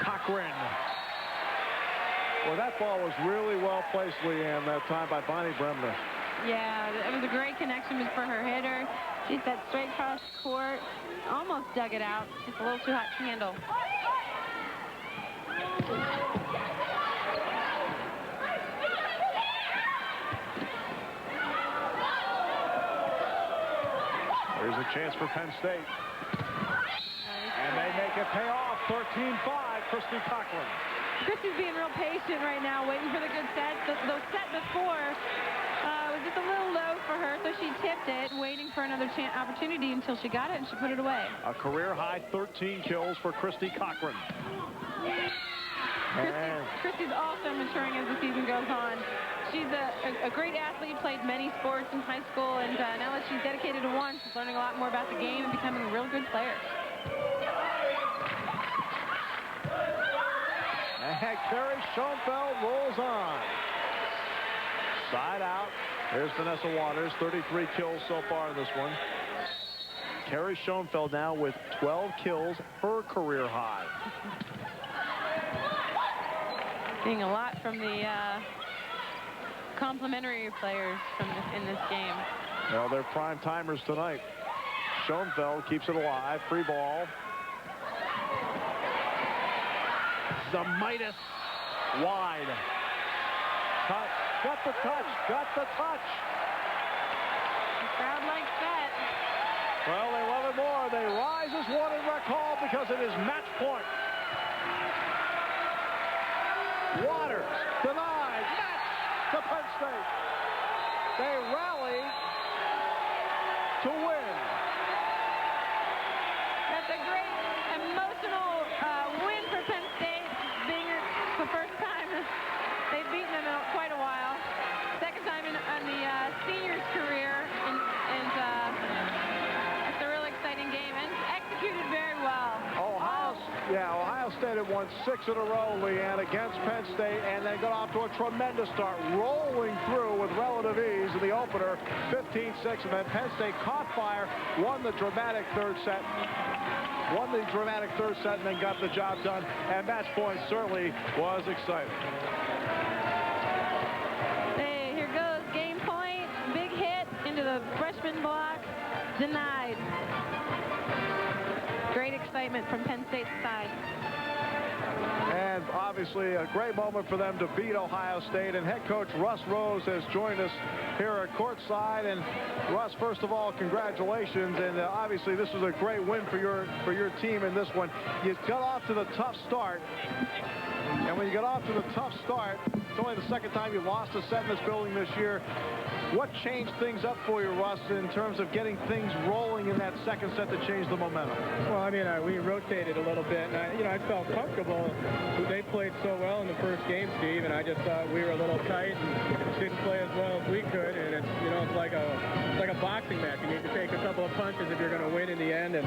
Cochran. Well, that ball was really well placed, Leanne, that time by Bonnie Bremner. Yeah, it was a great connection for her hitter. She hit that straight across court. Almost dug it out. Just a little too hot to handle. There's a chance for Penn State. And they make it pay off. 13-5, Christy Cochran. Christy's being real patient right now, waiting for the good set. The set before was just a little low for her, so she tipped it, waiting for another opportunity until she got it, and she put it away. A career-high 13 kills for Christy Cochran. Christy's also maturing as the season goes on. She's a great athlete, played many sports in high school, and now that she's dedicated to one, she's learning a lot more about the game and becoming a real good player. And Carrie Schoenfeld rolls on. Side out. There's Vanessa Waters, 33 kills so far in this one. Carrie Schoenfeld now with 12 kills, her career high. Seeing a lot from the complimentary players in this game. Well, they're prime timers tonight. Schoenfeld keeps it alive. Free ball. the Midas wide. Got the touch. Got the touch. The crowd likes that. Well, they love it more. They rise as one in Rec Hall because it is match point. Waters denied. Match to Penn State. They rally to win. That's a great emotional win for Penn State, being the first time they've beaten them in quite a while. Second time in the seniors' career, and it's a really exciting game and executed very well. Ohio State had won 6 in a row, Leanne, against Penn State, and then got off to a tremendous start, rolling through with relative ease in the opener, 15-6, and then Penn State caught fire, won the dramatic third set, and then got the job done, and match point certainly was exciting. Hey, here goes game point, big hit into the freshman block, denied. Great excitement from Penn State's side. And obviously a great moment for them to beat Ohio State. And head coach Russ Rose has joined us here at courtside. And Russ, first of all, congratulations. And obviously this was a great win for your team in this one. You got off to the tough start. And when you got off to the tough start, it's only the second time you lost a set in this building this year. What changed things up for you, Russ, in terms of getting things rolling in that second set to change the momentum? Well, I mean, we rotated a little bit, and I felt comfortable. They played so well in the first game, Steve, and I just thought we were a little tight and didn't play as well as we could. And it's like a boxing match. You need to take a couple of punches if you're going to win in the end. And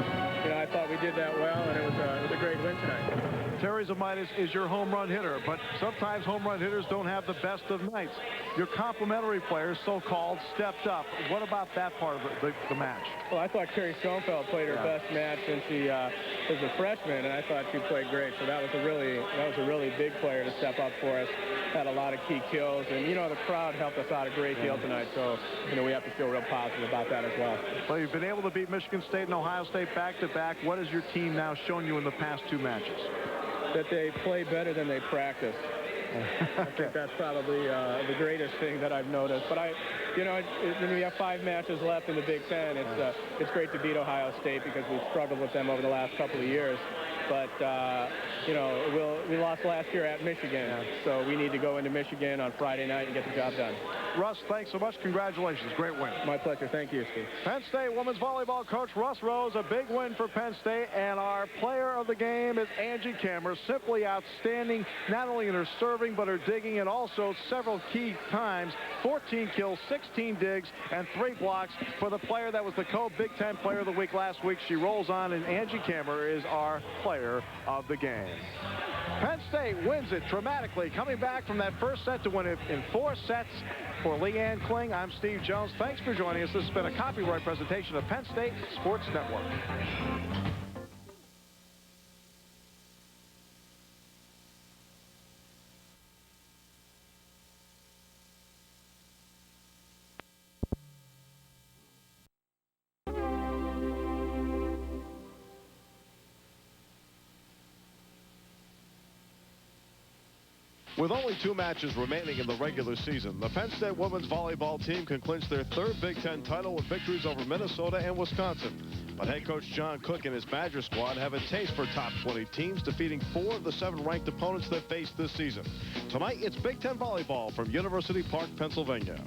I thought we did that well, and it was a great win tonight. Terry Zemaitis is your home run hitter, but sometimes home run hitters don't have the best of nights. Your complementary players, so-called, stepped up. What about that part of the match? Well, I thought Carrie Schoenfeld played her best match since she was a freshman, and I thought she played great. So that was a really big player to step up for us. Had a lot of key kills, and the crowd helped us out a great deal tonight. So we have to feel real positive about that as well. Well, you've been able to beat Michigan State and Ohio State back-to-back. What has your team now shown you in the past 2 matches? That they play better than they practice. I think that's probably the greatest thing that I've noticed. But when we have 5 matches left in the Big Ten, it's great to beat Ohio State because we've struggled with them over the last couple of years. But we lost last year at Michigan, so we need to go into Michigan on Friday night and get the job done. Russ, thanks so much. Congratulations. Great win. My pleasure. Thank you, Steve. Penn State women's volleyball coach Russ Rose, a big win for Penn State, and our player of the game is Angie Kammer, simply outstanding, not only in her serving, but her digging, and also several key times, 14 kills, 16 digs, and 3 blocks for the player that was the co-Big Ten Player of the Week last week. She rolls on, and Angie Kammer is our player of the game. Penn State wins it dramatically, coming back from that first set to win it in 4 sets. For Leanne Kling, I'm Steve Jones. Thanks for joining us. This has been a copyright presentation of Penn State Sports Network. With only 2 matches remaining in the regular season, the Penn State women's volleyball team can clinch their 3rd Big Ten title with victories over Minnesota and Wisconsin. But head coach John Cook and his Badger squad have a taste for top 20 teams, defeating 4 of the 7 ranked opponents they faced this season. Tonight, it's Big Ten volleyball from University Park, Pennsylvania.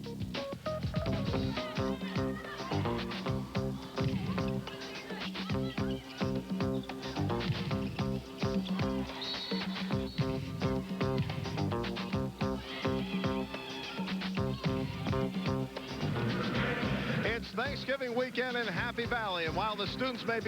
Thanksgiving weekend in Happy Valley, and while the students may be